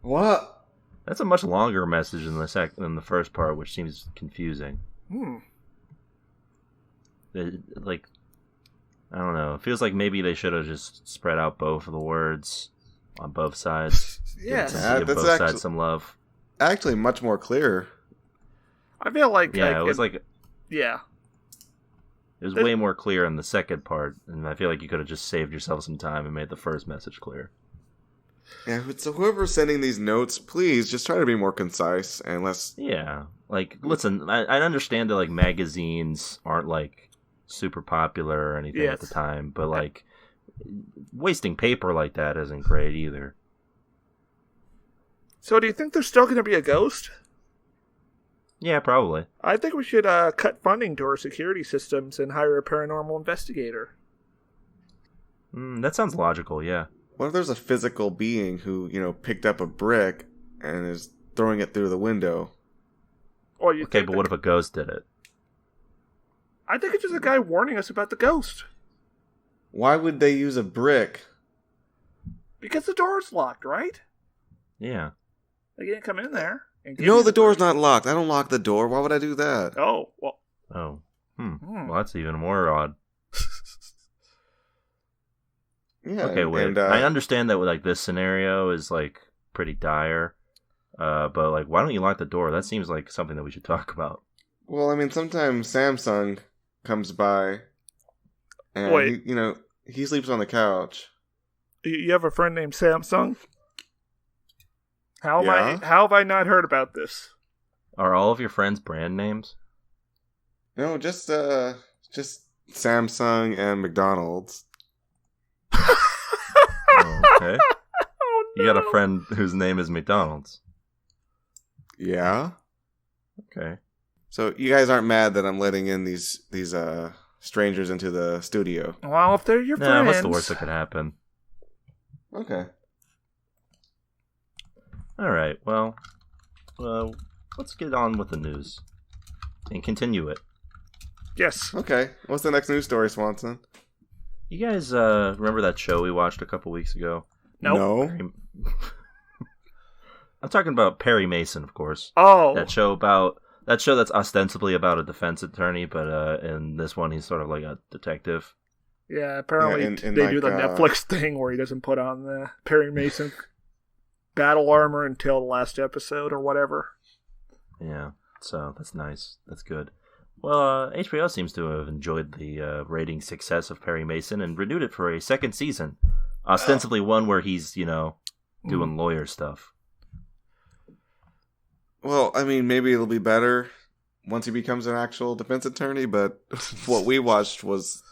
S3: What?
S1: That's a much longer message than the first part, which seems confusing. Like, I don't know. It feels like maybe they should have just spread out both of the words on both sides.
S2: Yes,
S1: Give
S3: that's
S1: both
S3: actually-
S1: sides some love.
S3: Actually, much more clear.
S2: I feel like
S1: Yeah, it was like
S2: yeah.
S1: it was way more clear in the second part, and I feel like you could have just saved yourself some time and made the first message clear.
S3: Yeah, so whoever's sending these notes, please just try to be more concise and less.
S1: Yeah, like listen, I understand that like magazines aren't like super popular or anything at the
S2: Yes.
S1: time, but like wasting paper like that isn't great either.
S2: So, do you think there's still going to be a ghost?
S1: Yeah, probably.
S2: I think we should cut funding to our security systems and hire a paranormal investigator.
S1: That sounds logical. Yeah.
S3: What if there's a physical being who, picked up a brick and is throwing it through the window?
S2: Or you
S1: Okay,
S2: think
S1: but what if a ghost did it?
S2: I think it's just a guy warning us about the ghost.
S3: Why would they use a brick?
S2: Because the door's locked, right?
S1: Yeah.
S2: They can't come in there. And give
S3: No,
S2: you
S3: the door's not locked. I don't lock the door. Why would I do that?
S2: Oh, well.
S1: Oh. Well, that's even more odd.
S3: Yeah.
S1: Okay, wait.
S3: and,
S1: I understand that like this scenario is like pretty dire, but like, why don't you lock the door? That seems like something that we should talk about.
S3: Well, I mean, sometimes Samsung comes by, and
S2: Wait.
S3: he sleeps on the couch.
S2: You have a friend named Samsung? How
S3: Yeah.
S2: have I not heard about this?
S1: Are all of your friends brand names?
S3: No, just Samsung and McDonald's.
S1: Oh, okay.
S2: Oh, no.
S1: You got a friend whose name is McDonald's.
S3: Yeah.
S1: Okay.
S3: So you guys aren't mad that I'm letting in these strangers into the studio?
S2: Well, if they're your
S1: Nah,
S2: friends.
S1: what's the worst that could happen?
S3: Okay.
S1: All right. Well, let's get on with the news and continue it.
S2: Yes.
S3: Okay. What's the next news story, Swanson?
S1: You guys remember that show we watched a couple weeks ago?
S2: Nope.
S3: No.
S1: I'm talking about Perry Mason, of course.
S2: Oh.
S1: That show about that show that's ostensibly about a defense attorney, but in this one he's sort of like a detective.
S2: Yeah, apparently
S3: in
S2: they
S3: like,
S2: do the Netflix thing where he doesn't put on the Perry Mason battle armor until the last episode or whatever.
S1: Yeah, so that's nice. That's good. Well, HBO seems to have enjoyed the rating success of Perry Mason and renewed it for a second season. Ostensibly one where he's, doing lawyer stuff.
S3: Well, I mean, maybe it'll be better once he becomes an actual defense attorney, but what we watched was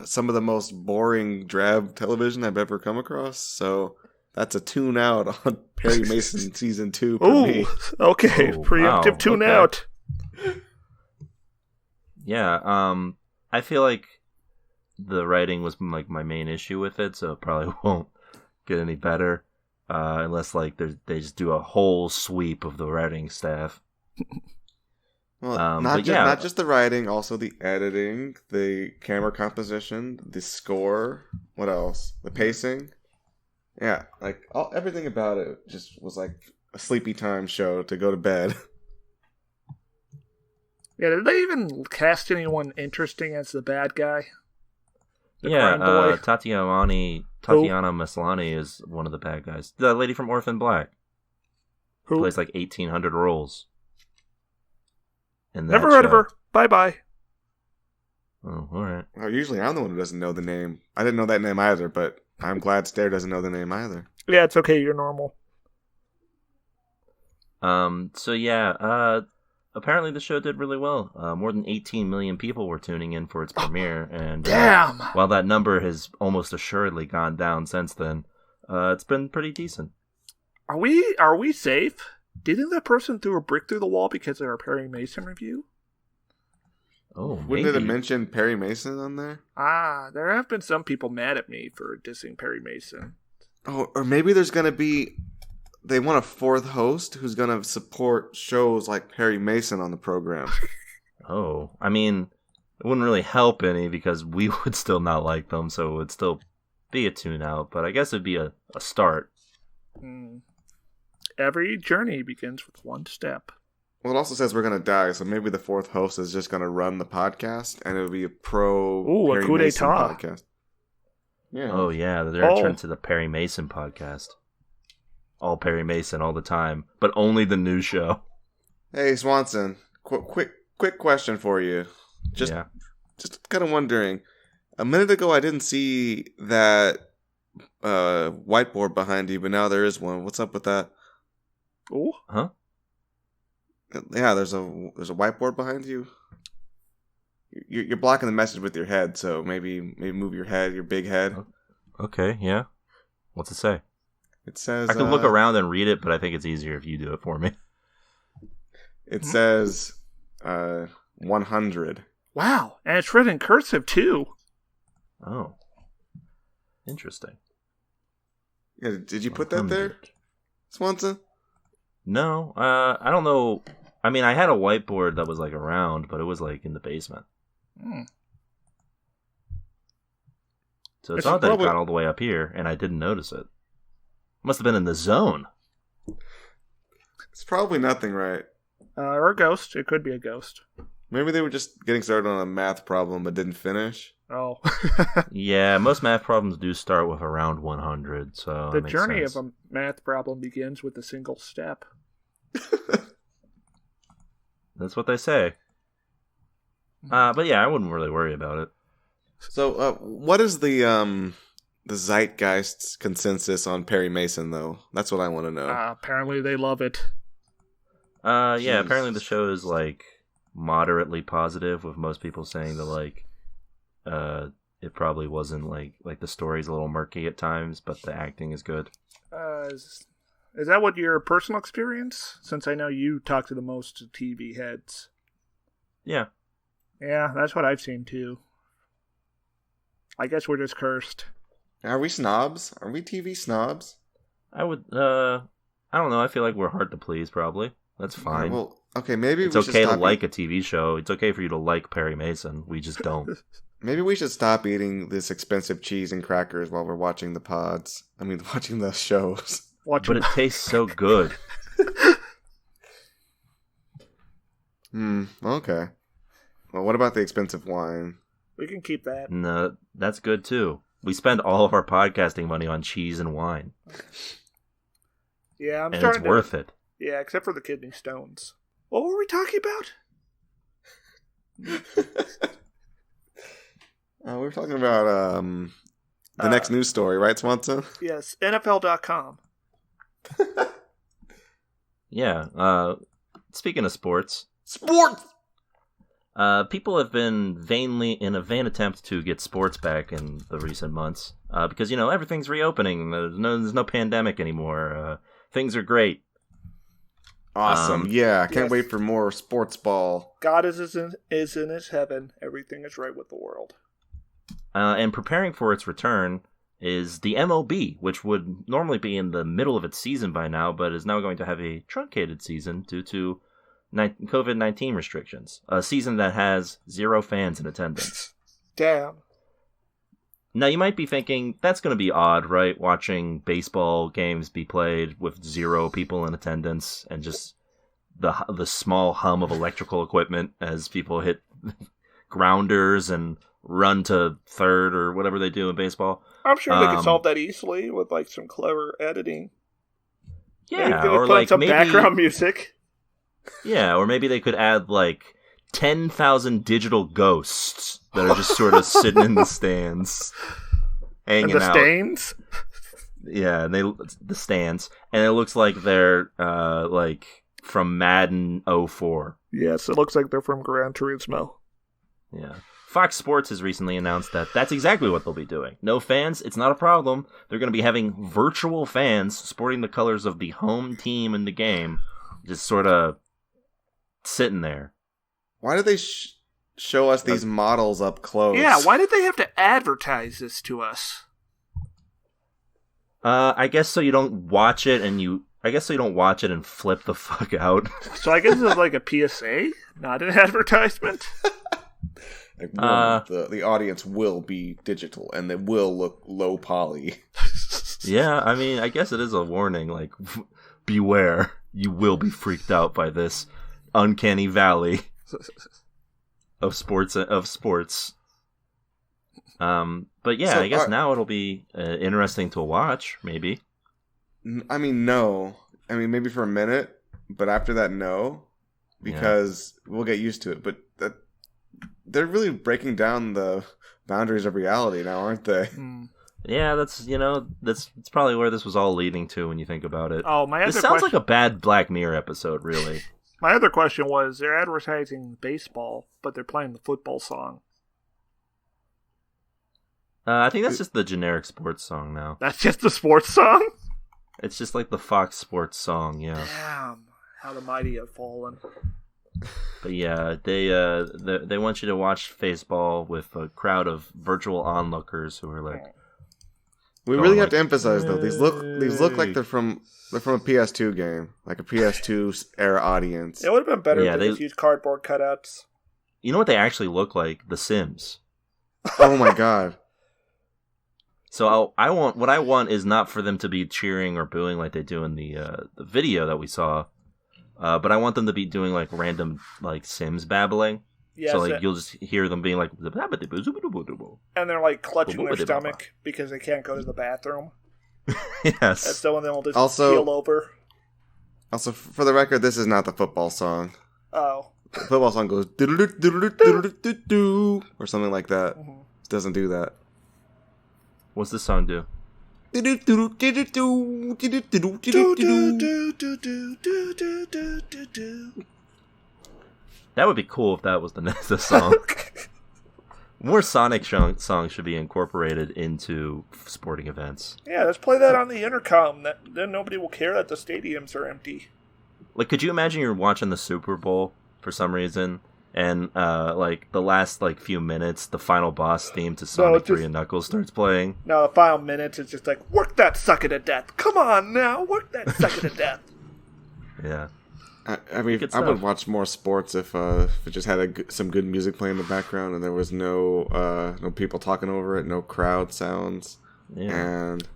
S3: some of the most boring, drab television I've ever come across, so that's a tune out on Perry Mason Season 2 for me.
S2: Okay, preemptive tune out.
S1: Yeah, I feel like the writing was like my main issue with it, so it probably won't get any better unless like they just do a whole sweep of the writing staff.
S3: Well, not just the writing, also the editing, the camera composition, the score. What else? The pacing. Yeah, like everything about it just was like a sleepy time show to go to bed.
S2: Yeah, did they even cast anyone interesting as the bad guy?
S1: Tatiana Maslany is one of the bad guys. The lady from Orphan Black. Who plays like 1,800 roles.
S2: Never heard of her. Bye-bye.
S1: Oh, all right.
S3: Well, usually I'm the one who doesn't know the name. I didn't know that name either, but I'm glad Stare doesn't know the name either.
S2: Yeah, it's okay. You're normal.
S1: Apparently the show did really well. More than 18 million people were tuning in for its premiere, and
S2: damn!
S1: While that number has almost assuredly gone down since then, it's been pretty decent.
S2: Are we safe? Do you think that person threw a brick through the wall because of our Perry Mason review?
S1: Oh,
S3: wouldn't it have mentioned Perry Mason on there?
S2: There have been some people mad at me for dissing Perry Mason.
S3: Oh, or maybe there's going to be... They want a fourth host who's going to support shows like Perry Mason on the program.
S1: Oh, I mean, it wouldn't really help any because we would still not like them, so it would still be a tune out, but I guess it'd be a start.
S2: Every journey begins with one step.
S3: Well, it also says we're going to die, so maybe the fourth host is just going to run the podcast, and it'll be a Perry Mason podcast.
S1: Yeah. Oh, yeah, they're going to turn to the Perry Mason podcast. All Perry Mason all the time, but only the new show.
S3: Hey, Swanson, quick question for you. Just kind of wondering. A minute ago, I didn't see that whiteboard behind you, but now there is one. What's up with that?
S2: Oh,
S1: huh?
S3: Yeah, there's a whiteboard behind you. You're blocking the message with your head, so maybe move your head, your big head.
S1: Okay, yeah. What's it say?
S3: It says...
S1: I could look around and read it, but I think it's easier if you do it for me.
S3: It says 100.
S2: Wow, and it's written in cursive, too.
S1: Oh. Interesting.
S3: Yeah, did you put that there, Swanson?
S1: No, I don't know. I mean, I had a whiteboard that was like around, but it was like in the basement. So it's not that it got all the way up here, and I didn't notice it. Must have been in the zone.
S3: It's probably nothing, right?
S2: Or a ghost. It could be a ghost.
S3: Maybe they were just getting started on a math problem but didn't finish.
S2: Oh.
S1: Yeah, most math problems do start with around 100, so
S2: the journey of a math problem begins with a single step.
S1: That's what they say. But yeah, I wouldn't really worry about it.
S3: So, what is the zeitgeist consensus on Perry Mason, though? That's what I want to know.
S2: Apparently they love it.
S1: Yeah, apparently the show is, like, moderately positive, with most people saying that, like, it probably wasn't, like the story's a little murky at times, but the acting is good.
S2: Is that what your personal experience? Since I know you talk to the most TV heads.
S1: Yeah.
S2: Yeah, that's what I've seen, too. I guess we're just cursed.
S3: Are we snobs? Are we TV snobs?
S1: I would, I don't know. I feel like we're hard to please, probably. That's fine.
S3: Well, okay, maybe
S1: it's okay to like a TV show. It's okay for you to like Perry Mason. We just don't.
S3: Maybe we should stop eating this expensive cheese and crackers while we're watching the pods. I mean, watching the shows.
S1: But it tastes so good.
S3: Okay. Well, what about the expensive wine?
S2: We can keep that.
S1: No, that's good too. We spend all of our podcasting money on cheese and wine,
S2: Yeah, I'm
S1: and
S2: starting
S1: it's worth it.
S2: Yeah, except for the kidney stones. What were we talking about?
S3: We were talking about the next news story, right, Swanson?
S2: Yes, NFL.com.
S1: Yeah. Speaking of sports,
S3: Sports!
S1: people have been in a vain attempt to get sports back in the recent months, because everything's reopening. There's no pandemic anymore. Things are great.
S3: Awesome. Yeah, I can't
S2: yes.
S3: wait for more sports ball.
S2: God is in his heaven. Everything is right with the world.
S1: And preparing for its return is the MLB, which would normally be in the middle of its season by now, but is now going to have a truncated season due to COVID-19 restrictions. A season that has 0 fans in attendance.
S2: Damn.
S1: Now, you might be thinking, that's going to be odd, right? Watching baseball games be played with 0 people in attendance and just the small hum of electrical equipment as people hit grounders and run to third or whatever they do in baseball.
S2: I'm sure they could solve that easily with like some clever editing.
S1: Yeah,
S2: maybe
S1: or like
S2: some
S1: maybe
S2: background music.
S1: Yeah, or maybe they could add like 10,000 digital ghosts that are just sort of sitting in the stands, hanging
S2: And the
S1: out.
S2: stains?
S1: Yeah, the stands, and it looks like they're like from Madden 04.
S2: Yes, it looks like they're from Gran Turismo.
S1: Yeah. Fox Sports has recently announced that that's exactly what they'll be doing. No fans, it's not a problem. They're going to be having virtual fans sporting the colors of the home team in the game, just sort of sitting there.
S3: Why did they show us these models up close?
S2: Yeah, why did they have to advertise this to us?
S1: I guess so you don't watch it and flip the fuck out.
S2: So I guess it's like a PSA, not an advertisement.
S3: Like, the audience will be digital and they will look low poly.
S1: Yeah, I mean, I guess it is a warning. Like, beware, you will be freaked out by this uncanny valley of sports. But yeah,
S3: So,
S1: I guess now it'll be interesting to watch. Maybe.
S3: I mean, no. I mean, maybe for a minute, but after that, no, because we'll get used to it. But they're really breaking down the boundaries of reality now, aren't they?
S1: Yeah, that's probably where this was all leading to when you think about it.
S2: Oh, my other
S1: This sounds like a bad Black Mirror episode, really.
S2: My other question was, they're advertising baseball, but they're playing the football song.
S1: I think that's just the generic sports song now.
S2: That's just the sports song?
S1: It's just like the Fox Sports song, yeah.
S2: Damn, how the mighty have fallen.
S1: But yeah, they want you to watch baseball with a crowd of virtual onlookers who are like.
S3: We really have to emphasize though. These look like they're from a PS2 game, like a PS2 era audience.
S2: It would have been better
S1: Yeah,
S2: if they just used cardboard cutouts.
S1: You know what they actually look like? The Sims.
S3: Oh my god.
S1: So what I want is not for them to be cheering or booing like they do in the video that we saw, but I want them to be doing like random like Sims babbling.
S2: Yes,
S1: so like you'll just hear them being like,
S2: and they're like clutching their stomach because they can't go to the bathroom.
S1: Yes.
S2: And so they'll just keel over.
S3: Also, for the record, this is not the football song.
S2: Oh.
S3: The football song goes do or something like that.
S2: Mm-hmm.
S3: It doesn't do that.
S1: What's this song do? That would be cool if that was the song. More Sonic songs should be incorporated into sporting events.
S2: Yeah, let's play that on the intercom. Then nobody will care that the stadiums are empty.
S1: Like, could you imagine you're watching the Super Bowl for some reason, and like the last like few minutes, the final boss theme to Sonic 3 and Knuckles starts playing?
S2: No, the final minutes is just like, work that sucker to death. Come on now, work that sucker to death.
S1: Yeah.
S3: I mean, I would watch more sports if it just had some good music playing in the background and there was no people talking over it, no crowd sounds, and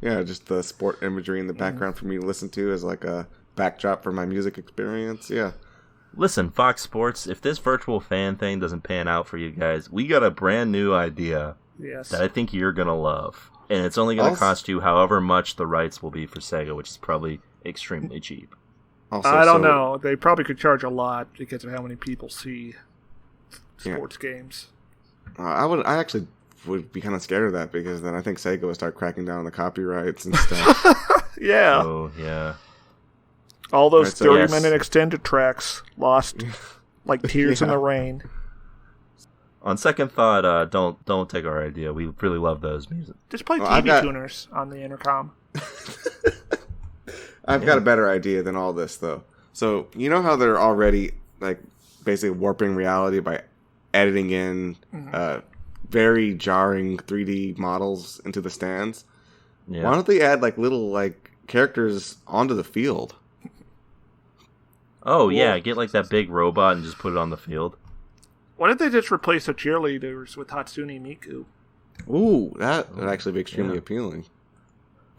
S3: just the sport imagery in the background for me to listen to as like a backdrop for my music experience. Yeah.
S1: Listen, Fox Sports, if this virtual fan thing doesn't pan out for you guys, we got a brand new idea that I think you're going to love. And it's only going to cost you however much the rights will be for Sega, which is probably extremely cheap.
S2: Also, I don't know. They probably could charge a lot because of how many people see sports games.
S3: I actually would be kind of scared of that because then I think Sega would start cracking down on the copyrights and stuff.
S2: Yeah.
S1: Oh, yeah.
S2: All those 30-minute extended tracks lost like tears in the rain.
S1: On second thought, don't take our idea. We really love those music.
S2: Just play TV tuners on the intercom.
S3: I've got a better idea than all this, though. So, you know how they're already, like, basically warping reality by editing in very jarring 3D models into the stands? Yeah. Why don't they add, like, little, like, characters onto the field?
S1: Oh, yeah. Get, like, that big robot and just put it on the field.
S2: Why don't they just replace the cheerleaders with Hatsune Miku?
S3: Ooh, that would actually be extremely appealing.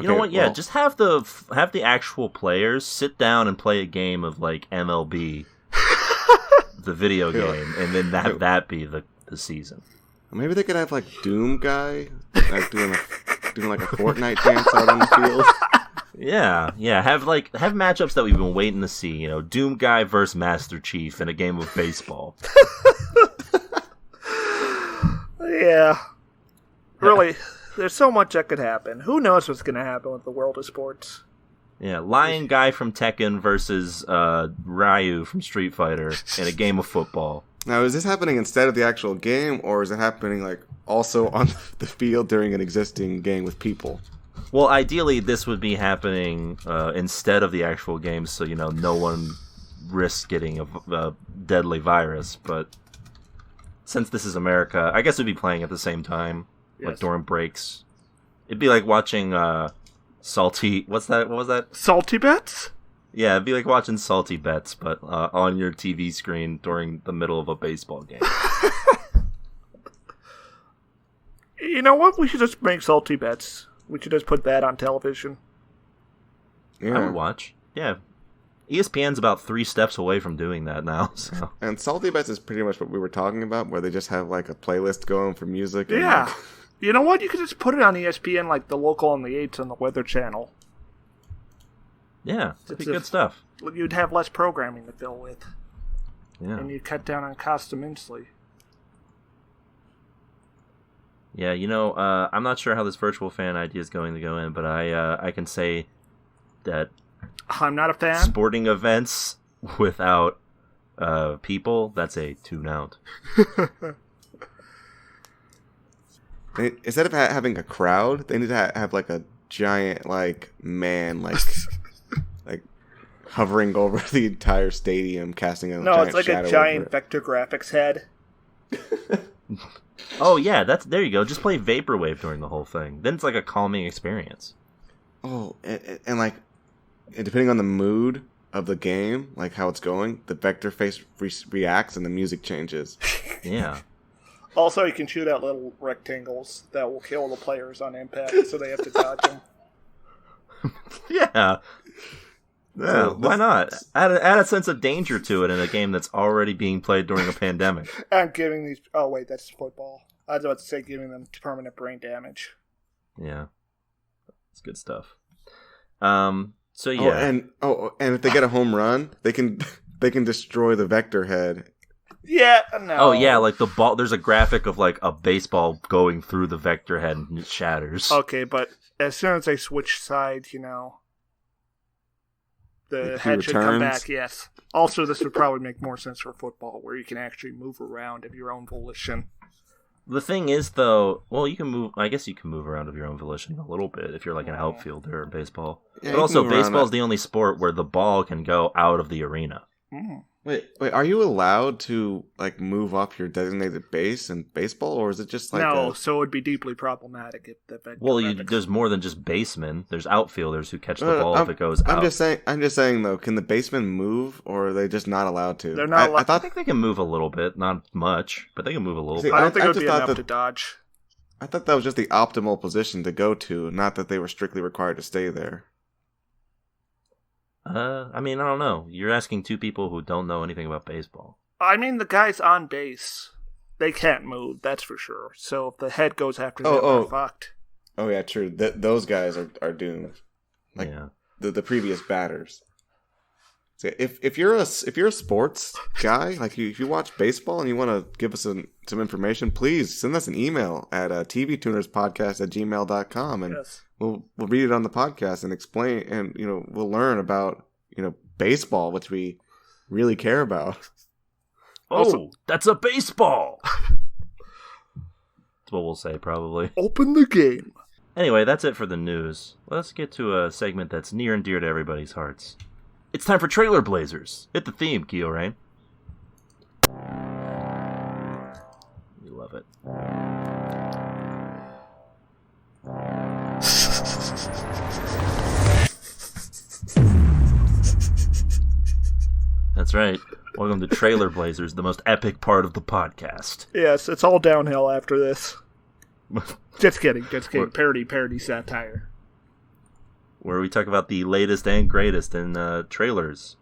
S1: You know what? Yeah, just have the actual players sit down and play a game of like MLB, the video game, and then that be the season.
S3: Maybe they could have like Doom guy like doing like a Fortnite dance out on the field.
S1: Yeah. Have matchups that we've been waiting to see. You know, Doom guy versus Master Chief in a game of baseball.
S2: Yeah, really. There's so much that could happen. Who knows what's going to happen with the world of sports?
S1: Yeah, Lion Guy from Tekken versus Ryu from Street Fighter in a game of football.
S3: Now, is this happening instead of the actual game, or is it happening like also on the field during an existing game with people?
S1: Well, ideally, this would be happening instead of the actual game, so no one risks getting a deadly virus. But since this is America, I guess it'd be playing at the same time. Yes. Like during breaks. It'd be like watching Salty... What was that?
S2: Salty Bets?
S1: Yeah, it'd be like watching Salty Bets, but on your TV screen during the middle of a baseball game.
S2: You know what? We should just make Salty Bets. We should just put that on television.
S1: Yeah. I would watch. Yeah. ESPN's about 3 steps away from doing that now. So.
S3: And Salty Bets is pretty much what we were talking about, where they just have like a playlist going for music. And
S2: yeah. You know what? You could just put it on ESPN, like the local on the 8s on the Weather Channel.
S1: Yeah, it'd be good stuff.
S2: You'd have less programming to fill with.
S1: Yeah.
S2: And you'd cut down on cost immensely.
S1: Yeah, I'm not sure how this virtual fan idea is going to go in, but I can say that
S2: I'm not a fan.
S1: Sporting events without people, that's a tune out.
S3: Instead of having a crowd, they need to have like a giant man like hovering over the entire stadium, casting a giant
S2: it's like a giant vector graphics head.
S1: Oh yeah, there you go. Just play Vaporwave during the whole thing. Then it's like a calming experience.
S3: Oh, and like depending on the mood of the game, like how it's going, the vector face reacts and the music changes.
S1: Yeah.
S2: Also, you can shoot out little rectangles that will kill the players on impact, so they have to dodge them.
S1: Yeah. Yeah, why not? Add a sense of danger to it in a game that's already being played during a pandemic.
S2: And giving these... Oh, wait, that's football. I was about to say giving them permanent brain damage.
S1: Yeah. It's good stuff. So, yeah.
S3: And if they get a home run, they can destroy the vector head.
S2: Yeah, no.
S1: Oh, yeah, like the ball... There's a graphic of, like, a baseball going through the vector head and it shatters.
S2: Okay, but as soon as they switch sides, the head should come back, yes. Also, this would probably make more sense for football, where you can actually move around of your own volition.
S1: The thing is, though, well, you can move... I guess you can move around of your own volition a little bit if you're like an outfielder in baseball. Yeah, but also, baseball is the only sport where the ball can go out of the arena.
S2: Mm.
S3: Wait, are you allowed to like move off your designated base in baseball, or is it just like
S2: no? So it would be deeply problematic if the
S1: there's more than just basemen. There's outfielders who catch the ball if it goes out.
S3: I'm just saying though. Can the basemen move, or are they just not allowed to?
S2: They're not.
S1: I think they can move a little bit, not much, but they can move a little bit.
S2: I don't think it would be enough to dodge.
S3: I thought that was just the optimal position to go to, not that they were strictly required to stay there.
S1: I mean, I don't know. You're asking two people who don't know anything about baseball.
S2: I mean, the guys on base, they can't move, that's for sure. So if the head goes after them, they're fucked.
S3: Oh, yeah, true. Those guys are doomed. Like,
S1: yeah.
S3: the previous batters. So if you're a sports guy, like if you watch baseball and you want to give us some information, please send us an email at tvtunerspodcast@gmail.com, and we'll read it on the podcast and explain, and we'll learn about baseball, which we really care about.
S1: Oh, that's a baseball. That's what we'll say probably.
S2: Open the game.
S1: Anyway, that's it for the news. Let's get to a segment that's near and dear to everybody's hearts. It's time for Trailer Blazers. Hit the theme, Keo Rain. We love it. That's right. Welcome to Trailer Blazers, the most epic part of the podcast.
S2: Yes, it's all downhill after this. Just kidding. Parody satire.
S1: Where we talk about the latest and greatest in trailers.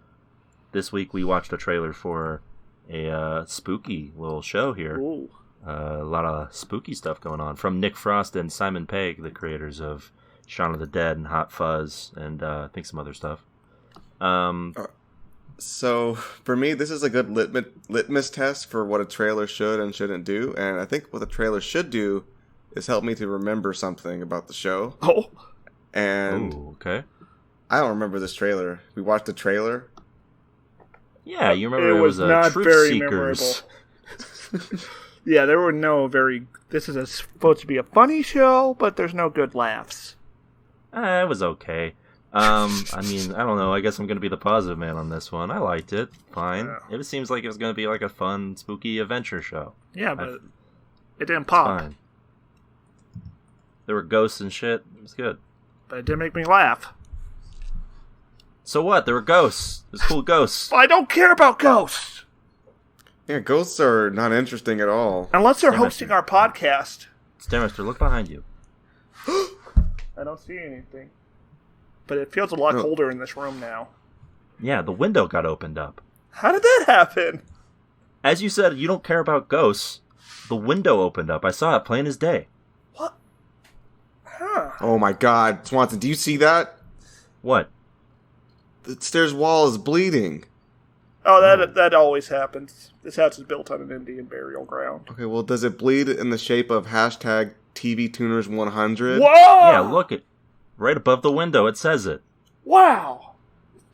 S1: This week we watched a trailer for a spooky little show here.
S2: Ooh.
S1: A lot of spooky stuff going on from Nick Frost and Simon Pegg, the creators of Shaun of the Dead and Hot Fuzz, and I think some other stuff.
S3: So for me, this is a good litmus test for what a trailer should and shouldn't do. And I think what a trailer should do is help me to remember something about the show.
S2: Oh.
S3: And
S1: okay.
S3: I don't remember this trailer. We watched the trailer.
S1: Yeah, you remember
S2: it was
S1: a
S2: not
S1: Truth
S2: very
S1: Seekers.
S2: memorable. Yeah, there were no very... This is supposed to be a funny show, but there's no good laughs.
S1: It was okay. I mean, I don't know. I guess I'm going to be the positive man on this one. I liked it. Fine.
S2: Yeah.
S1: It seems like it was going to be like a fun, spooky adventure show.
S2: Yeah, but it didn't pop.
S1: Fine. There were ghosts and shit. It was good.
S2: But it didn't make me laugh.
S1: So what? There were ghosts. There's cool ghosts.
S2: I don't care about ghosts.
S3: Yeah, ghosts are not interesting at all.
S2: Unless they're hosting our podcast.
S1: Stairmaster, look behind you.
S2: I don't see anything. But it feels a lot colder in this room now.
S1: Yeah, the window got opened up.
S2: How did that happen?
S1: As you said, you don't care about ghosts. The window opened up. I saw it plain as day.
S2: What? Huh.
S3: Oh my god, Swanson, do you see that?
S1: What?
S3: The stairs wall is bleeding.
S2: Oh, that always happens. This house is built on an Indian burial ground.
S3: Okay, well, does it bleed in the shape of hashtag TVTuners100?
S2: Whoa!
S1: Yeah, look it. Right above the window, it says it.
S2: Wow.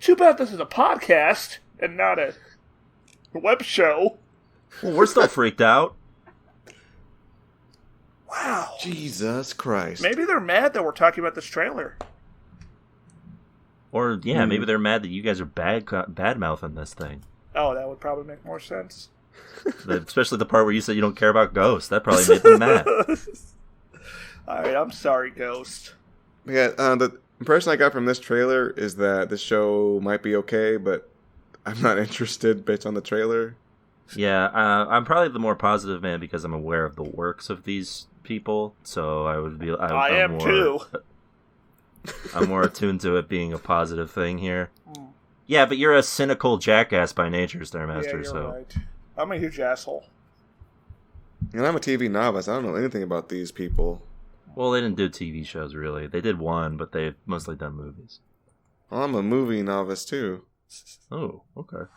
S2: Too bad this is a podcast and not a web show.
S1: Well, we're still freaked out.
S2: Wow.
S3: Jesus Christ.
S2: Maybe they're mad that we're talking about this trailer.
S1: Or, yeah, maybe they're mad that you guys are bad-mouthing this thing.
S2: Oh, that would probably make more sense.
S1: Especially the part where you said you don't care about ghosts. That probably made them mad.
S2: Alright, I'm sorry, Ghost.
S3: Yeah, the impression I got from this trailer is that the show might be okay, but I'm not interested based on the trailer.
S1: Yeah, I'm probably the more positive man because I'm aware of the works of these people, so I would be...
S2: I am too.
S1: I'm more attuned to it being a positive thing here. Yeah, but you're a cynical jackass by nature, Stairmaster,
S2: yeah, you're
S1: so...
S2: right. I'm a huge asshole.
S3: And I'm a TV novice. I don't know anything about these people.
S1: Well, they didn't do TV shows, really. They did one, but they've mostly done movies.
S3: Well, I'm a movie novice, too.
S1: Oh, okay.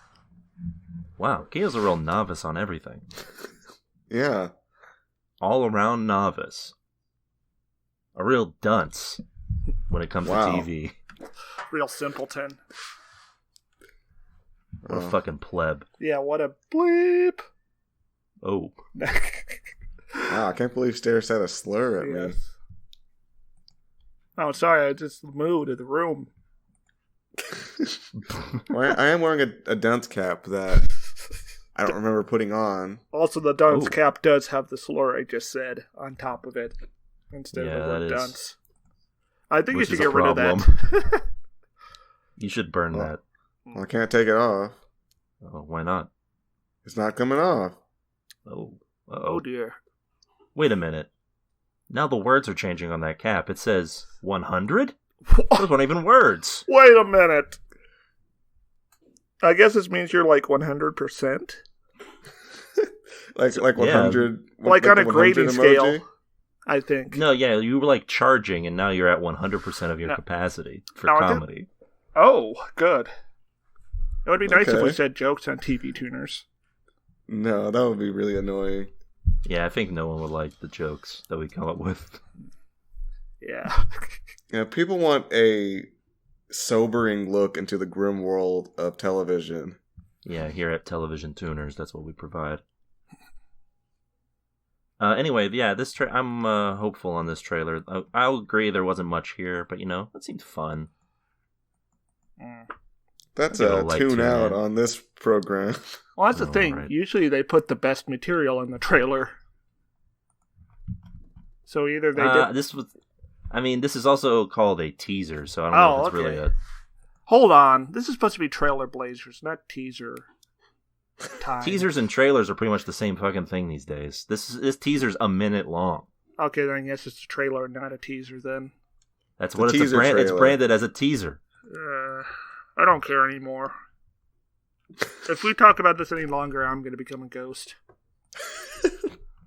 S1: Wow, Keo's a real novice on everything.
S3: Yeah.
S1: All-around novice. A real dunce when it comes to TV.
S2: Real simpleton.
S1: What a fucking pleb.
S2: Yeah, what a bleep.
S1: Oh.
S3: Wow, I can't believe Stair said a slur at me.
S2: Oh, sorry, I just moved to the room.
S3: Well, I am wearing a dunce cap that I don't remember putting on.
S2: Also, the dunce cap does have the slur I just said on top of it instead of the word dunce. I think you should get rid of that.
S1: You should burn that.
S3: Well, I can't take it off.
S1: Oh, why not?
S3: It's not coming off.
S1: Oh.
S2: Oh, dear.
S1: Wait a minute. Now the words are changing on that cap. It says 100? Those weren't even words.
S2: Wait a minute. I guess this means you're like 100%.
S3: like 100.
S2: Like on a
S3: 100
S2: grading
S3: emoji?
S2: scale, I think.
S1: No, yeah, you were like charging, and now you're at 100% of your capacity for
S2: No,
S1: comedy.
S2: Oh, good. It would be nice if we
S3: Okay.
S2: said jokes on TV tuners.
S3: No, that would be really annoying.
S1: Yeah, I think no one would like the jokes that we come up with.
S2: Yeah.
S3: Yeah, people want a sobering look into the grim world of television.
S1: Yeah, here at Television Tuners, that's what we provide. Anyway, yeah, I'm hopeful on this trailer. I'll agree there wasn't much here, but it seemed fun.
S3: That's
S1: I'll give it
S3: a
S1: a light
S3: tune
S1: tune
S3: out
S1: in.
S3: on this program.
S2: Well, that's the
S1: Oh,
S2: thing.
S1: right.
S2: Usually they put the best material in the trailer. So either they did...
S1: This is also called a teaser, so I don't know if it's really a...
S2: Hold on. This is supposed to be Trailer Blazers, not teaser time.
S1: Teasers and trailers are pretty much the same fucking thing these days. This teaser's a minute long.
S2: Okay, then I guess it's a trailer, not a teaser then.
S1: That's
S3: It's
S1: what
S3: a
S1: it's
S3: teaser
S1: It's
S3: trailer.
S1: branded as a teaser.
S2: I don't care anymore. If we talk about this any longer, I'm going to become a ghost.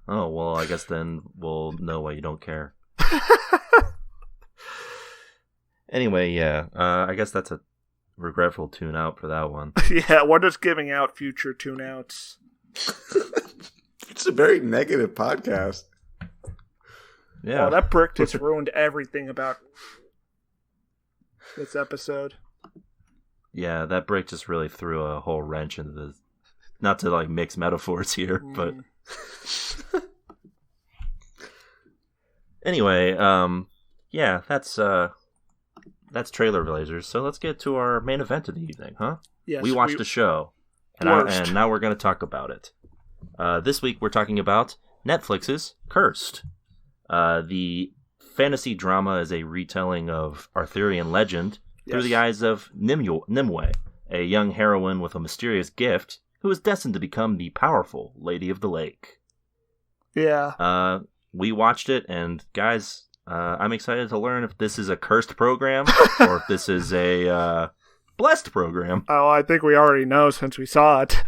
S1: Oh, well, I guess then we'll know why you don't care. Anyway, yeah, I guess that's a regretful tune out for that one.
S2: Yeah, we're just giving out future tune-outs.
S3: It's a very negative podcast.
S1: Yeah.
S2: Oh, that brick just ruined everything about this episode.
S1: Yeah, that break just really threw a whole wrench into the... Not to, like, mix metaphors here, but... Anyway, yeah, that's Trailer Blazers. So let's get to our main event of the evening, huh?
S2: Yes,
S1: we watched a show, and now we're going to talk about it. This week we're talking about Netflix's Cursed. The fantasy drama is a retelling of Arthurian legend through the eyes of Nimue, a young heroine with a mysterious gift who is destined to become the powerful Lady of the Lake.
S2: Yeah.
S1: We watched it, and guys, I'm excited to learn if this is a cursed program or if this is a blessed program.
S2: Oh, I think we already know since we saw it.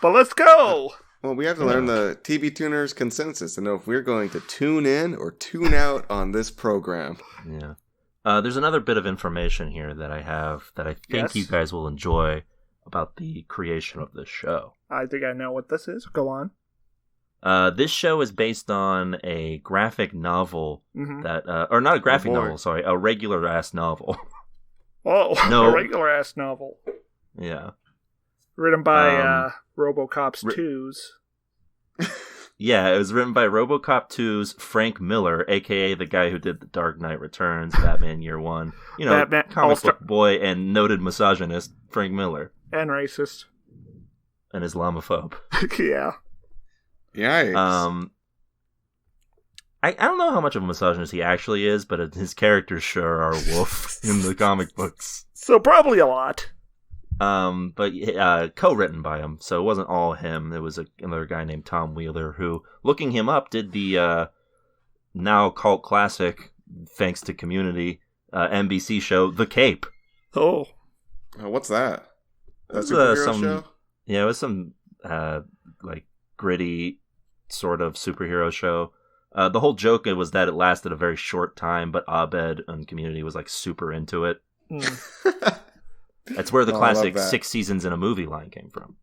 S2: But let's go!
S3: Well, we have to learn the TV tuners consensus to know if we're going to tune in or tune out on this program.
S1: Yeah. There's another bit of information here that I have that I think you guys will enjoy about the creation of this show.
S2: I think I know what this is. Go on.
S1: This show is based on a graphic novel that, or not a graphic novel, sorry, a regular-ass novel.
S2: Oh,
S1: No.
S2: a regular-ass novel.
S1: Yeah.
S2: Written by RoboCop's 2s.
S1: Yeah, it was written by RoboCop 2's Frank Miller, a.k.a. the guy who did The Dark Knight Returns, Batman Year One. You know,
S2: Batman
S1: comic book boy and noted misogynist Frank Miller.
S2: And racist.
S1: And Islamophobe.
S2: Yeah.
S3: Yikes.
S1: I don't know how much of a misogynist he actually is, but his characters sure are woof in the comic books.
S2: So probably a lot.
S1: But co-written by him, so it wasn't all him. It was another guy named Tom Wheeler who, looking him up, did the now cult classic, thanks to Community, NBC show The Cape.
S2: Oh.
S3: What's that? That's a
S1: some
S3: show?
S1: Yeah, it was some like gritty sort of superhero show. The whole joke was that it lasted a very short time, but Abed and Community was like super into it. That's where the classic 6 seasons in a movie line came from.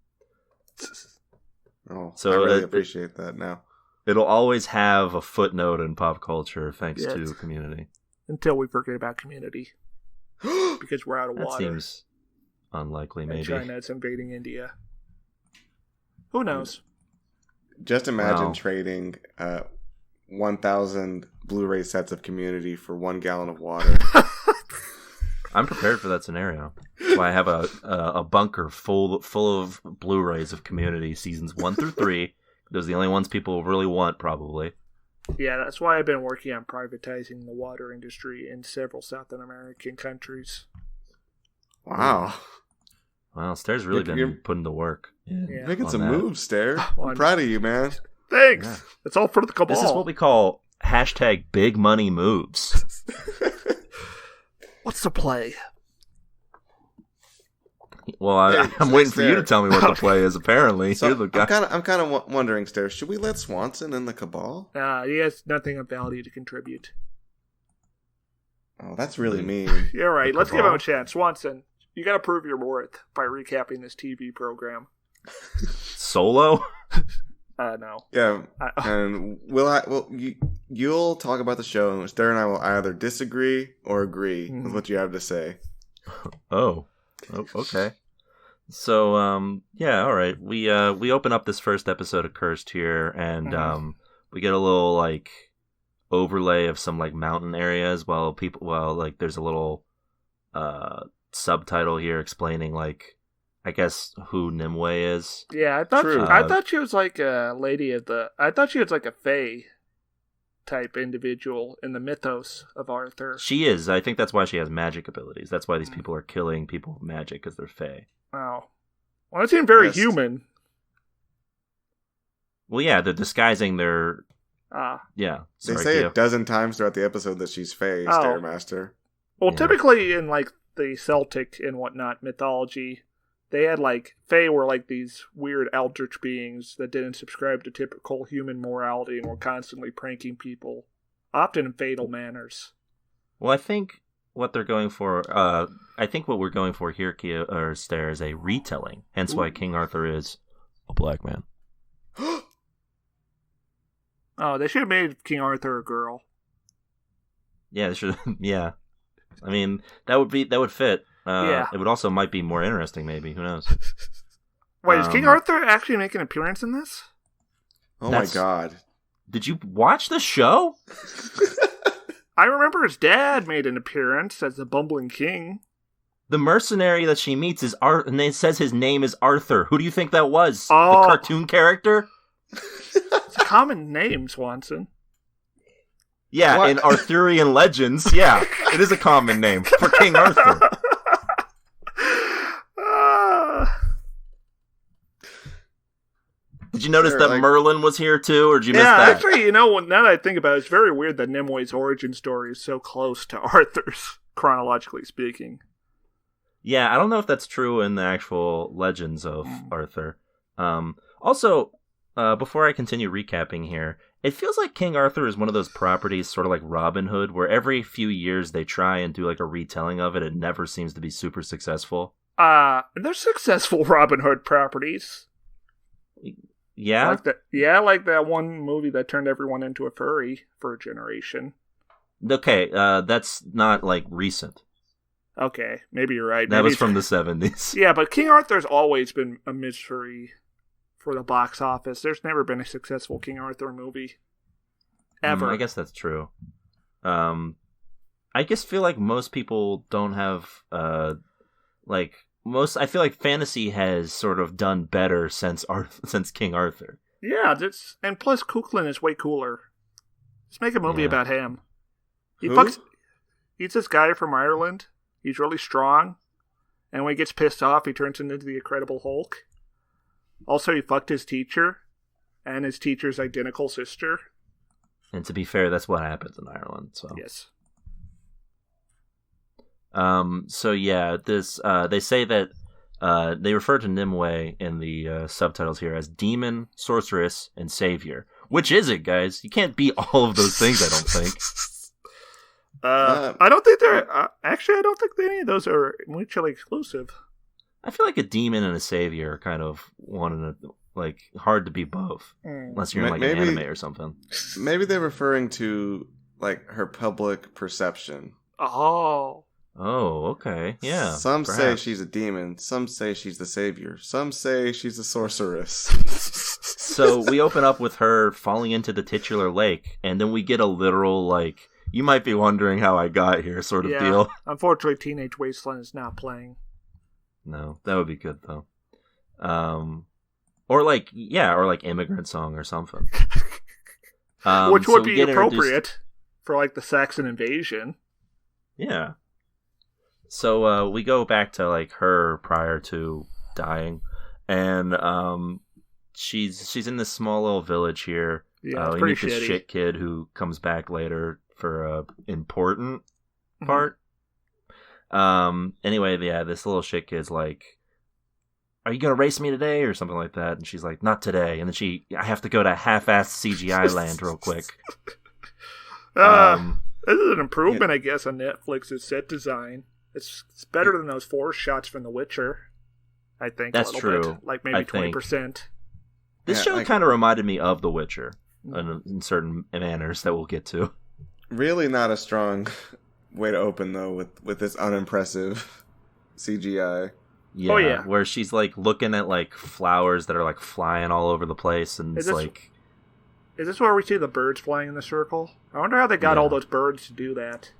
S3: Oh,
S1: so
S3: I really appreciate that now.
S1: It'll always have a footnote in pop culture thanks to Community.
S2: Until we forget about Community. Because we're out of
S1: That
S2: water.
S1: seems unlikely, maybe.
S2: And China is invading India. Who knows?
S3: Just imagine trading 1,000 Blu-ray sets of Community for 1 gallon of water.
S1: I'm prepared for that scenario. That's why I have a bunker full of Blu-rays of Community seasons 1 through 3. Those are the only ones people really want, probably.
S2: Yeah, that's why I've been working on privatizing the water industry in several South American countries.
S3: Wow.
S1: Wow, Stair's really been putting to work.
S3: You're making some moves, Stair.
S2: Well,
S3: I'm proud of you, man.
S2: Thanks.
S1: Yeah.
S2: It's all for the cabal.
S1: This is what we call #big money moves.
S2: What's the play?
S1: Well, I'm waiting for you to tell me what the play is. Apparently,
S3: So
S1: you're the guy.
S3: I'm kind of wondering, Stare, should we let Swanson in the Cabal?
S2: He has nothing of value to contribute.
S3: Oh, that's really mean.
S2: You're right.
S1: The
S2: Let's give him
S1: Cabal?
S2: a chance. Swanson, you got to prove your worth by recapping this TV program.
S1: Solo?
S2: No.
S3: Yeah, and you'll talk about the show, and Stare and I will either disagree or agree with what you have to say.
S1: Oh, okay. So, yeah, all right. We open up this first episode of Cursed here, and we get a little like overlay of some like mountain areas, while like there's a little subtitle here explaining like, I guess, who Nimue is.
S2: Yeah, I thought
S3: True.
S2: I thought she was like a lady of the. I thought she was like a fae type individual in the mythos of Arthur.
S1: She is. I think that's why she has magic abilities. That's why these people are killing people with magic, because they're fae.
S2: Wow. Well, it seemed very
S3: Yes.
S2: human.
S1: Well, yeah, they're disguising their. Yeah.
S3: They
S1: Sorry,
S3: say
S1: Theo.
S3: a dozen times throughout the episode that she's Faye,
S2: Oh.
S3: Staremaster.
S2: Well,
S1: Yeah.
S2: typically in like the Celtic and whatnot mythology, they had like fae were like these weird eldritch beings that didn't subscribe to typical human morality and were constantly pranking people, often in fatal manners.
S1: Well, I think what they're going for. I think what we're going for here, Kia or Stare, is a retelling. Hence why King Arthur is a black man.
S2: Oh, they should have made King Arthur a girl.
S1: Yeah, they should. Yeah. I mean, that would fit.
S2: Yeah.
S1: It would also might be more interesting, maybe. Who knows?
S2: Wait, is King Arthur actually make an appearance in this?
S3: Oh
S1: That's-
S3: my god.
S1: Did you watch the show?
S2: I remember his dad made an appearance as the bumbling king.
S1: The mercenary that she meets is and it says his name is Arthur. Who do you think that was?
S2: Oh.
S1: The cartoon character?
S2: It's a common name, Swanson.
S1: Yeah,
S3: What?
S1: in Arthurian legends, yeah, it is a common name for King Arthur. Did you notice
S3: Sure,
S1: that
S3: like-
S1: Merlin was here too, or did you miss
S2: Yeah,
S1: that?
S2: actually, now that I think about it, it's very weird that Nimue's origin story is so close to Arthur's, chronologically speaking.
S1: Yeah, I don't know if that's true in the actual legends of Arthur. Also, before I continue recapping here, it feels like King Arthur is one of those properties, sort of like Robin Hood, where every few years they try and do like a retelling of it. It never seems to be super successful.
S2: There's successful Robin Hood properties.
S1: Yeah?
S2: Like that one movie that turned everyone into a furry for a generation.
S1: Okay, that's not like recent.
S2: Okay, maybe you're right.
S1: That
S2: Maybe
S1: was
S2: it's-
S1: from the 70s.
S2: Yeah, but King Arthur's always been a mystery for the box office. There's never been a successful King Arthur movie. Ever.
S1: I guess that's true. I just feel like most people don't have I feel like fantasy has sort of done better since King Arthur.
S2: Yeah, and plus Cuchulainn is way cooler. Let's make a movie
S1: Yeah.
S2: about him.
S3: Who?
S2: He's this guy from Ireland. He's really strong. And when he gets pissed off, he turns into the Incredible Hulk. Also, he fucked his teacher and his teacher's identical sister.
S1: And to be fair, that's what happens in Ireland. So
S2: Yes.
S1: So yeah, this they say that they refer to Nimue in the subtitles here as demon, sorceress, and savior. Which is it, guys? You can't be all of those things, I don't think.
S2: I don't think they're... actually, I don't think any of those are mutually exclusive.
S1: I feel like a demon and a savior are kind of one and like hard to be both, unless you're in like
S3: Maybe-
S1: an anime or something.
S3: Maybe they're referring to like her public perception.
S2: Oh.
S1: Oh, okay, yeah.
S3: Some say
S1: perhaps.
S3: she's a demon. Some say she's the savior. Some say she's a sorceress.
S1: So we open up with her falling into the titular lake, and then we get a literal like, you might be wondering how I got here sort of
S2: Yeah.
S1: deal.
S2: Unfortunately, Teenage Wasteland is not playing.
S1: No, that would be good though. Or like Immigrant Song or something.
S2: Which
S1: so
S2: would
S1: we
S2: be
S1: get introduced-
S2: appropriate for like the Saxon invasion.
S1: Yeah. So we go back to like her prior to dying, and she's in this small little village here.
S2: Yeah, it's
S1: we
S2: pretty
S1: meet this
S2: shitty.
S1: shit kid who comes back later for a important
S2: Mhm.
S1: part. Anyway, yeah, this little shit kid's like, are you gonna race me today or something like that? And she's like, not today. And then I have to go to half-assed CGI land real quick.
S2: This is an improvement, I guess, on Netflix's set design. It's better than those forest shots from The Witcher, I think.
S1: That's
S2: a little
S1: true.
S2: Bit, like maybe 20%.
S1: This show kind of reminded me of The Witcher in certain manners that we'll get to.
S3: Really not a strong way to open, though, with this unimpressive CGI.
S1: Yeah, where she's like looking at like flowers that are like flying all over the place, and is
S2: this where we see the birds flying in the circle? I wonder how they got all those birds to do that.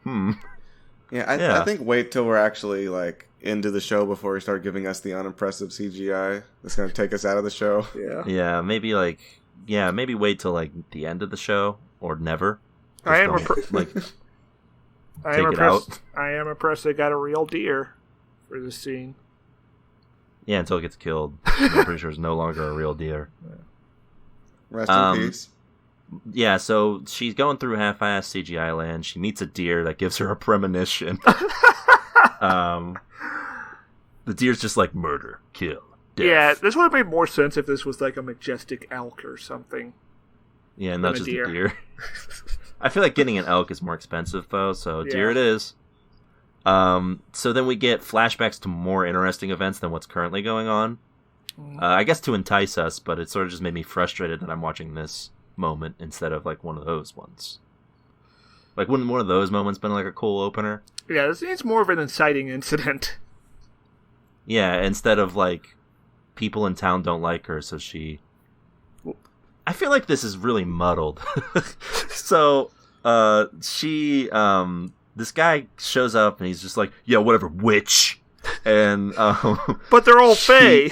S3: I think wait till we're actually like into the show before we start giving us the unimpressive CGI. That's gonna take us out of the show.
S1: Yeah, maybe wait till like the end of the show or never.
S2: I am impressed. I am impressed they got a real deer for this scene.
S1: Yeah, until it gets killed. I'm pretty sure it's no longer a real deer.
S3: Rest in peace.
S1: Yeah, so she's going through half-assed CGI land. She meets a deer that gives her a premonition. The deer's just like murder, kill, death.
S2: Yeah, this would have made more sense if this was like a majestic elk or something.
S1: Yeah, not just a deer. I feel like getting an elk is more expensive, though, so deer it is. So then we get flashbacks to more interesting events than what's currently going on. I guess to entice us, but it sort of just made me frustrated that I'm watching this moment instead of like one of those ones. Like, wouldn't one of those moments been like a cool opener?
S2: Yeah, this needs more of an inciting incident.
S1: Yeah, instead of like people in town don't like her, so I feel like this is really muddled. So this guy shows up and he's just like, yeah, whatever, witch. And
S2: but they're all Fae.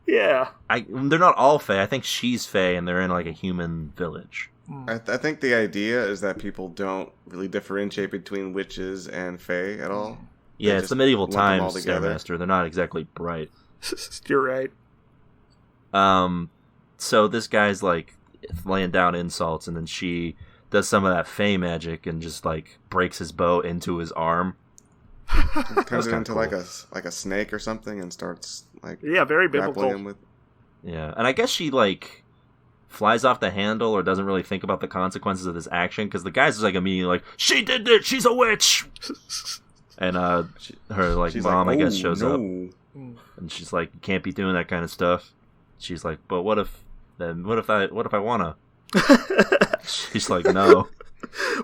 S2: Yeah.
S1: They're not all Fae. I think she's Fae and they're in like a human village.
S3: I think the idea is that people don't really differentiate between witches and Fae at all.
S1: Yeah, it's the medieval times, Stairmaster. They're not exactly bright.
S2: You're right.
S1: So this guy's like laying down insults, and then she does some of that Fae magic and just like breaks his bow into his arm.
S3: Turns it into cool. like a snake or something, and starts like
S2: very biblical.
S3: Him with...
S1: Yeah, and I guess she like flies off the handle or doesn't really think about the consequences of this action because the guy's just like immediately like, she did it, she's a witch. And her like she's mom, like, I guess, shows up, and she's like, you can't be doing that kind of stuff. She's like, but what if I wanna? She's like, no.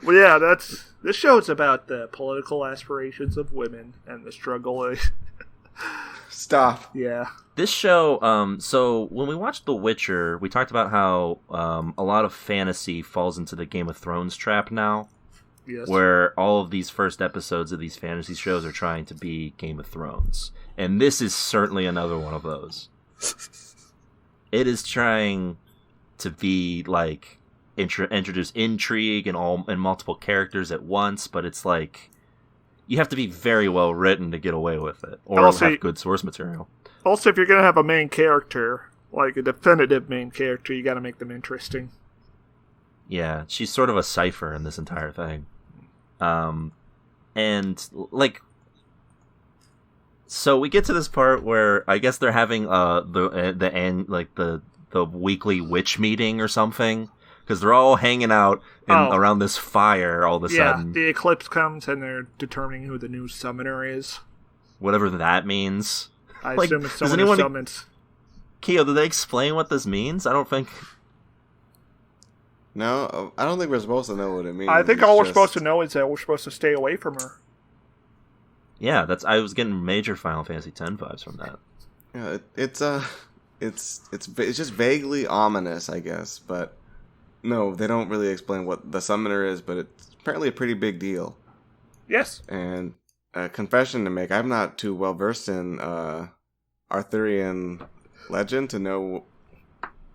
S2: Well, yeah, this show's about the political aspirations of women and the struggle.
S3: Stop.
S2: Yeah.
S1: This show, so when we watched The Witcher, we talked about how a lot of fantasy falls into the Game of Thrones trap now.
S2: Yes.
S1: Where all of these first episodes of these fantasy shows are trying to be Game of Thrones. And this is certainly another one of those. It is trying to be like introduce intrigue and multiple characters at once, but it's like you have to be very well written to get away with it, or also have good source material.
S2: Also, if you're going to have a main character, like a definitive main character, you got to make them interesting.
S1: Yeah, she's sort of a cipher in this entire thing. And like, so we get to this part where I guess they're having the weekly witch meeting or something, because they're all hanging out around this fire all of a sudden.
S2: Yeah, the eclipse comes and they're determining who the new summoner is.
S1: Whatever that means.
S2: I assume it's someone who summons.
S1: Keo, did they explain what this means? I don't think...
S3: No, I don't think we're supposed to know what it means.
S2: I think all we're supposed to know is that we're supposed to stay away from her.
S1: Yeah, I was getting major Final Fantasy X vibes from that.
S3: Yeah, it's just vaguely ominous, I guess. But no, they don't really explain what the summoner is. But it's apparently a pretty big deal.
S2: Yes.
S3: And a confession to make: I'm not too well versed in Arthurian legend to know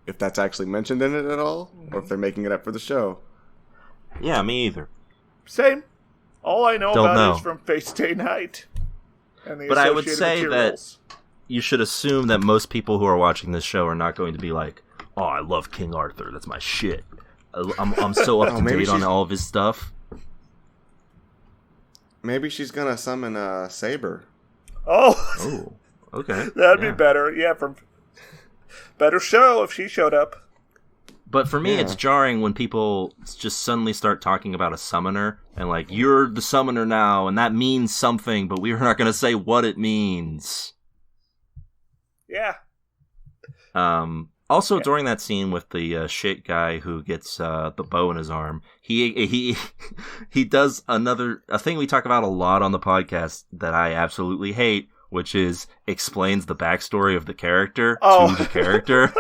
S3: if that's actually mentioned in it at all, or if they're making it up for the show.
S1: Yeah, me either.
S2: Same. All I know about it is from Fate Stay Night. And the
S1: but I would say
S2: materials.
S1: That you should assume that most people who are watching this show are not going to be like, oh, I love King Arthur, that's my shit. I'm so up to date on all of his stuff.
S3: Maybe she's gonna summon Saber.
S2: Oh,
S1: okay.
S2: That'd be better. Yeah, better show if she showed up.
S1: But for me, it's jarring when people just suddenly start talking about a summoner and like, you're the summoner now, and that means something, but we're not going to say what it means.
S2: Yeah.
S1: Also, during that scene with the shit guy who gets the bow in his arm, he does a thing we talk about a lot on the podcast that I absolutely hate, which is explains the backstory of the character to the character.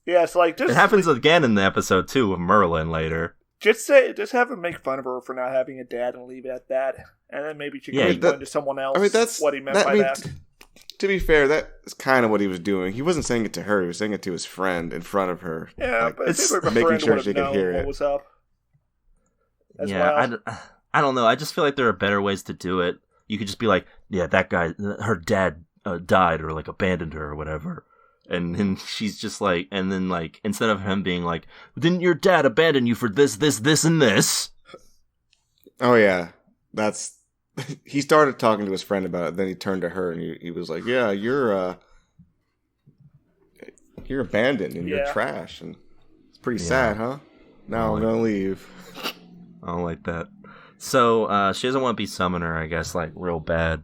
S2: Yeah, it's like
S1: it happens again in the episode 2 of Merlin later.
S2: Just have him make fun of her for not having a dad and leave it at that, and then maybe she can explain to someone else.
S3: I mean, that's
S2: what he meant by that.
S3: To be fair, that's kind of what he was doing. He wasn't saying it to her; he was saying it to his friend in front of her.
S2: Yeah,
S3: like,
S2: but it seems like a
S3: making
S2: friend
S3: sure
S2: would
S3: she
S2: have
S3: could
S2: known
S3: hear
S2: what
S3: it.
S2: was up.
S1: I don't know. I just feel like there are better ways to do it. You could just be like, yeah, that guy, her dad died or like abandoned her or whatever. And then she's just like, and then like, instead of him being like, didn't your dad abandon you for this, and this?
S3: Oh yeah, that's. He started talking to his friend about it. Then he turned to her and he was like, "Yeah, you're abandoned and you're trash." And it's pretty sad, huh? Now I'm gonna leave.
S1: I don't like that. So she doesn't want to be summoner, I guess, like real bad.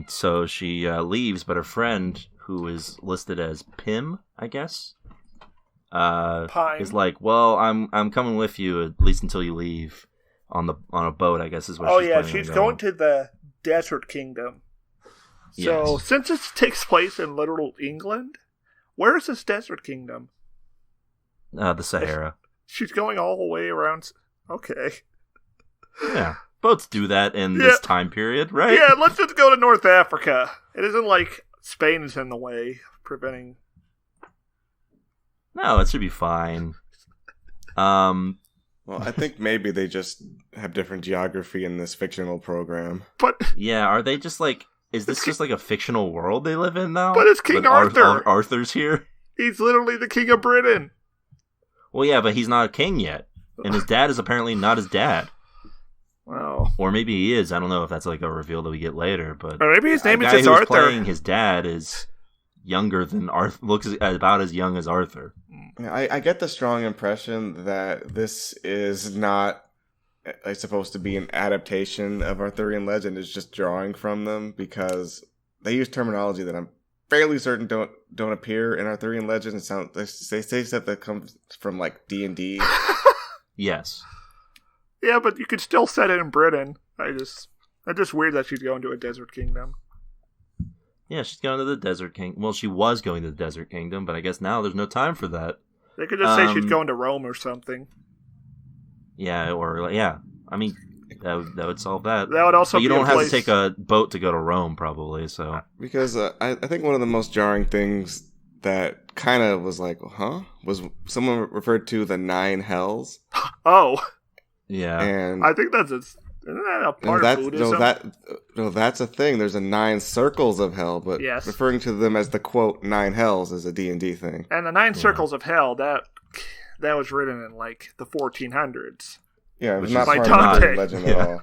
S1: So she leaves, but her friend, who is listed as Pim, I guess, is like, "Well, I'm coming with you at least until you leave on a boat." I guess is what.
S2: She's going to the Desert Kingdom. So since it takes place in literal England, where is this Desert Kingdom?
S1: The Sahara.
S2: She's going all the way around. Okay.
S1: Yeah, boats do that in this time period, right?
S2: Yeah, let's just go to North Africa. It isn't like Spain is in the way, preventing.
S1: No, it should be fine.
S3: Well, I think maybe they just have different geography in this fictional program.
S2: But
S1: yeah, are they just like? Is this just like a fictional world they live in now?
S2: But it's King Arthur.
S1: Arthur's here.
S2: He's literally the King of Britain.
S1: Well, yeah, but he's not a king yet, and his dad is apparently not his dad.
S2: Well,
S1: or maybe he is. I don't know if that's like a reveal that we get later. But
S2: or maybe his name is just
S1: Arthur.
S2: Playing
S1: his dad is younger than Arthur. Looks about as young as Arthur.
S3: I get the strong impression that this is not supposed to be an adaptation of Arthurian legend. It's just drawing from them because they use terminology that I'm fairly certain don't appear in Arthurian legend. They say stuff that comes from like D&D.
S1: Yes.
S2: Yeah, but you could still set it in Britain. It's just weird that she's going to a desert kingdom.
S1: Yeah, she's going to the Desert Kingdom. Well, she was going to the Desert Kingdom, but I guess now there's no time for that.
S2: They could just say she's going to Rome or something.
S1: Yeah, or yeah. I mean, that would solve that.
S2: That would also.
S1: But you don't have to take a boat to go to Rome, probably. So
S3: because I think one of the most jarring things that kind of was like, huh, was someone referred to the 9 hells.
S2: Oh.
S3: Yeah, and
S2: I think isn't that a part of Buddhism?
S3: No, that's a thing. There's a 9 circles of hell, but referring to them as the quote 9 hells is a D&D thing.
S2: And the 9 circles of hell that was written in like the 1400s.
S3: Yeah, it was not part of the legend at all.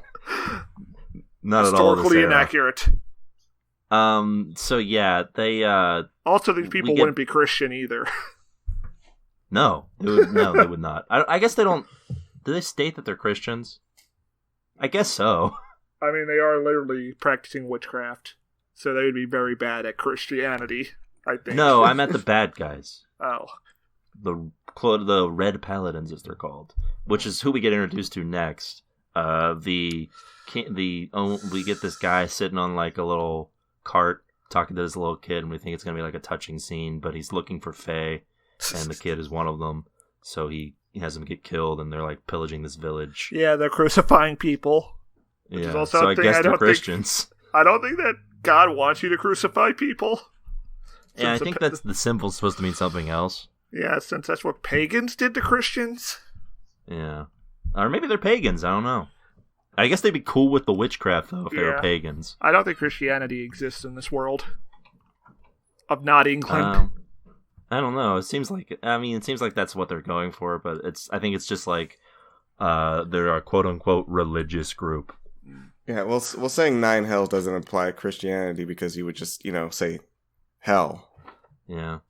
S1: Not at all.
S2: Historically inaccurate.
S1: So yeah, they.
S2: Also, these people wouldn't be Christian either.
S1: No, they would not. I guess they don't. Do they state that they're Christians? I guess so.
S2: I mean, they are literally practicing witchcraft, so they would be very bad at Christianity, I think.
S1: No, I meant the bad guys.
S2: Oh.
S1: The Red Paladins, as they're called, which is who we get introduced to next. We get this guy sitting on like a little cart talking to this little kid, and we think it's going to be like a touching scene, but he's looking for Fae, and the kid is one of them, so he has them get killed, and they're like pillaging this village.
S2: Yeah, they're crucifying people.
S1: Yeah, so I guess they're Christians.
S2: I don't think that God wants you to crucify people.
S1: Yeah, I think that's the symbol's supposed to mean something else.
S2: Yeah, since that's what pagans did to Christians.
S1: Yeah. Or maybe they're pagans, I don't know. I guess they'd be cool with the witchcraft, though, if they were pagans.
S2: I don't think Christianity exists in this world. Of not England.
S1: I don't know. It seems like that's what they're going for, but I think it's just like they're a quote-unquote religious group.
S3: Yeah, well, saying 9 hells doesn't imply Christianity because you would just, say hell.
S1: Yeah.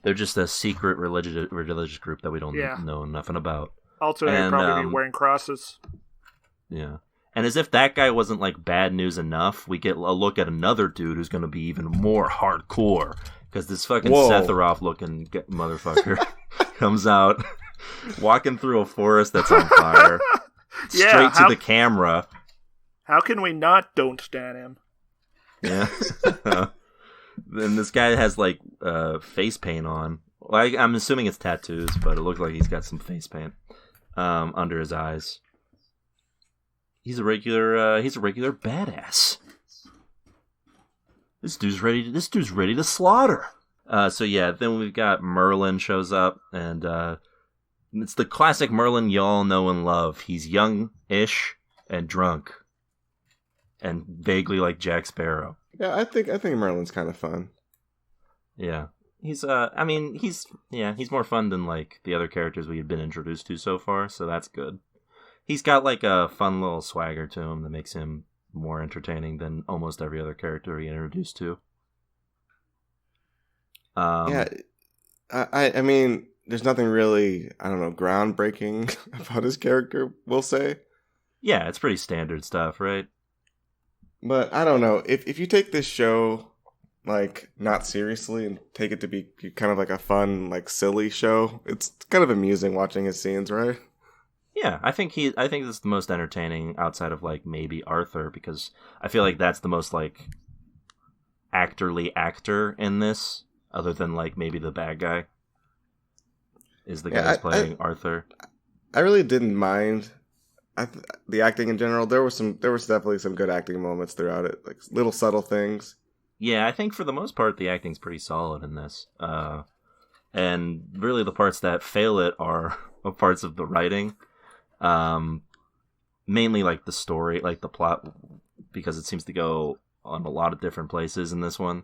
S1: They're just a secret religious group that we don't know nothing about.
S2: Also, they'd probably be wearing crosses.
S1: Yeah. And as if that guy wasn't, like, bad news enough, we get a look at another dude who's going to be even more hardcore. Because this fucking Sephiroth-looking motherfucker comes out, walking through a forest that's on fire, straight to the camera.
S2: How can we not don't stand him?
S1: Yeah. Then this guy has, like, face paint on. Well, I'm assuming it's tattoos, but it looks like he's got some face paint under his eyes. He's a regular badass. This dude's ready to slaughter. So yeah, then we've got Merlin shows up, and it's the classic Merlin y'all know and love. He's young-ish and drunk, and vaguely like Jack Sparrow.
S3: Yeah, I think Merlin's kind of fun.
S1: Yeah, he's he's more fun than like the other characters we had been introduced to so far, so that's good. He's got like a fun little swagger to him that makes him more entertaining than almost every other character we introduced to.
S3: Yeah, I mean, there's nothing really, I don't know, groundbreaking about his character, we'll say.
S1: Yeah, it's pretty standard stuff, right?
S3: But I don't know, if you take this show like not seriously and take it to be kind of like a fun, like silly show, it's kind of amusing watching his scenes, right?
S1: Yeah, I think this is the most entertaining outside of like maybe Arthur, because I feel like that's the most like actorly actor in this, other than like maybe the bad guy is the guy who's playing Arthur.
S3: I really didn't mind the acting in general. There was definitely some good acting moments throughout it, like little subtle things.
S1: Yeah, I think for the most part the acting's pretty solid in this, and really the parts that fail it are parts of the writing. Mainly like the story, like the plot, because it seems to go on a lot of different places in this one.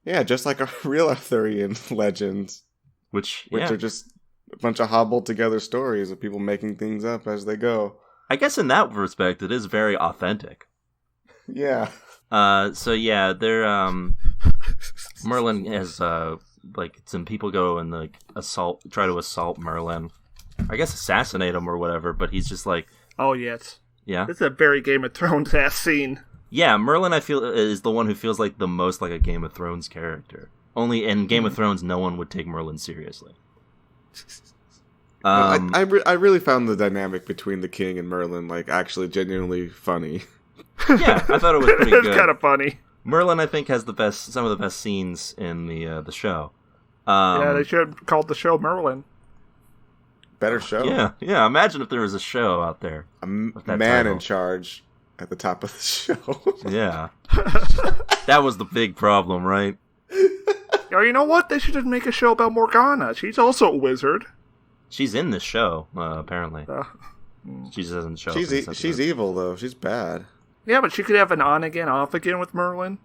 S3: Yeah, just like our real Arthurian legends, which are just a bunch of hobbled together stories of people making things up as they go.
S1: I guess in that respect, it is very authentic.
S3: Yeah.
S1: So yeah, they're Merlin has like some people go and like try to assault Merlin. I guess assassinate him or whatever, but he's just like...
S2: Oh, yes.
S1: Yeah?
S2: It's a very Game of Thrones-ass scene.
S1: Yeah, Merlin, I feel, is the one who feels like the most like a Game of Thrones character. Only in Game of Thrones, no one would take Merlin seriously.
S3: I really found the dynamic between the king and Merlin, like, actually genuinely funny.
S1: Yeah, I thought it was pretty good.
S2: It's kind of funny.
S1: Merlin, I think, has some of the best scenes in the show.
S2: Yeah, they should have called the show Merlin.
S3: Better show.
S1: Yeah. Imagine if there was a show out there.
S3: A man
S1: title
S3: in charge at the top of the show.
S1: Yeah. That was the big problem, right?
S2: Oh, you know what? They should just make a show about Morgana. She's also a wizard.
S1: She's in this show, apparently. She just doesn't show up.
S3: She's evil, though. She's bad.
S2: Yeah, but she could have an on again, off again with Merlin.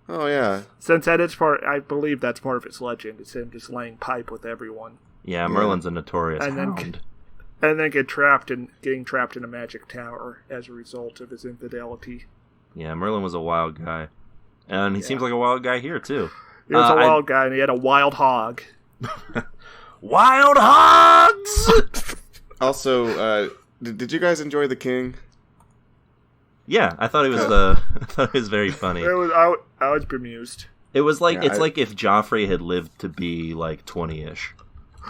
S3: Oh, yeah.
S2: Since that is I believe that's part of its legend. It's him just laying pipe with everyone.
S1: Yeah, Merlin's a notorious hound.
S2: And then getting trapped in a magic tower as a result of his infidelity.
S1: Yeah, Merlin was a wild guy. And he seems like a wild guy here, too.
S2: He was a wild guy, and he had a wild hog.
S1: Wild hogs!
S3: Also, did you guys enjoy The King?
S1: Yeah, I thought he was very funny.
S2: I was bemused.
S1: It was like like if Joffrey had lived to be like 20-ish.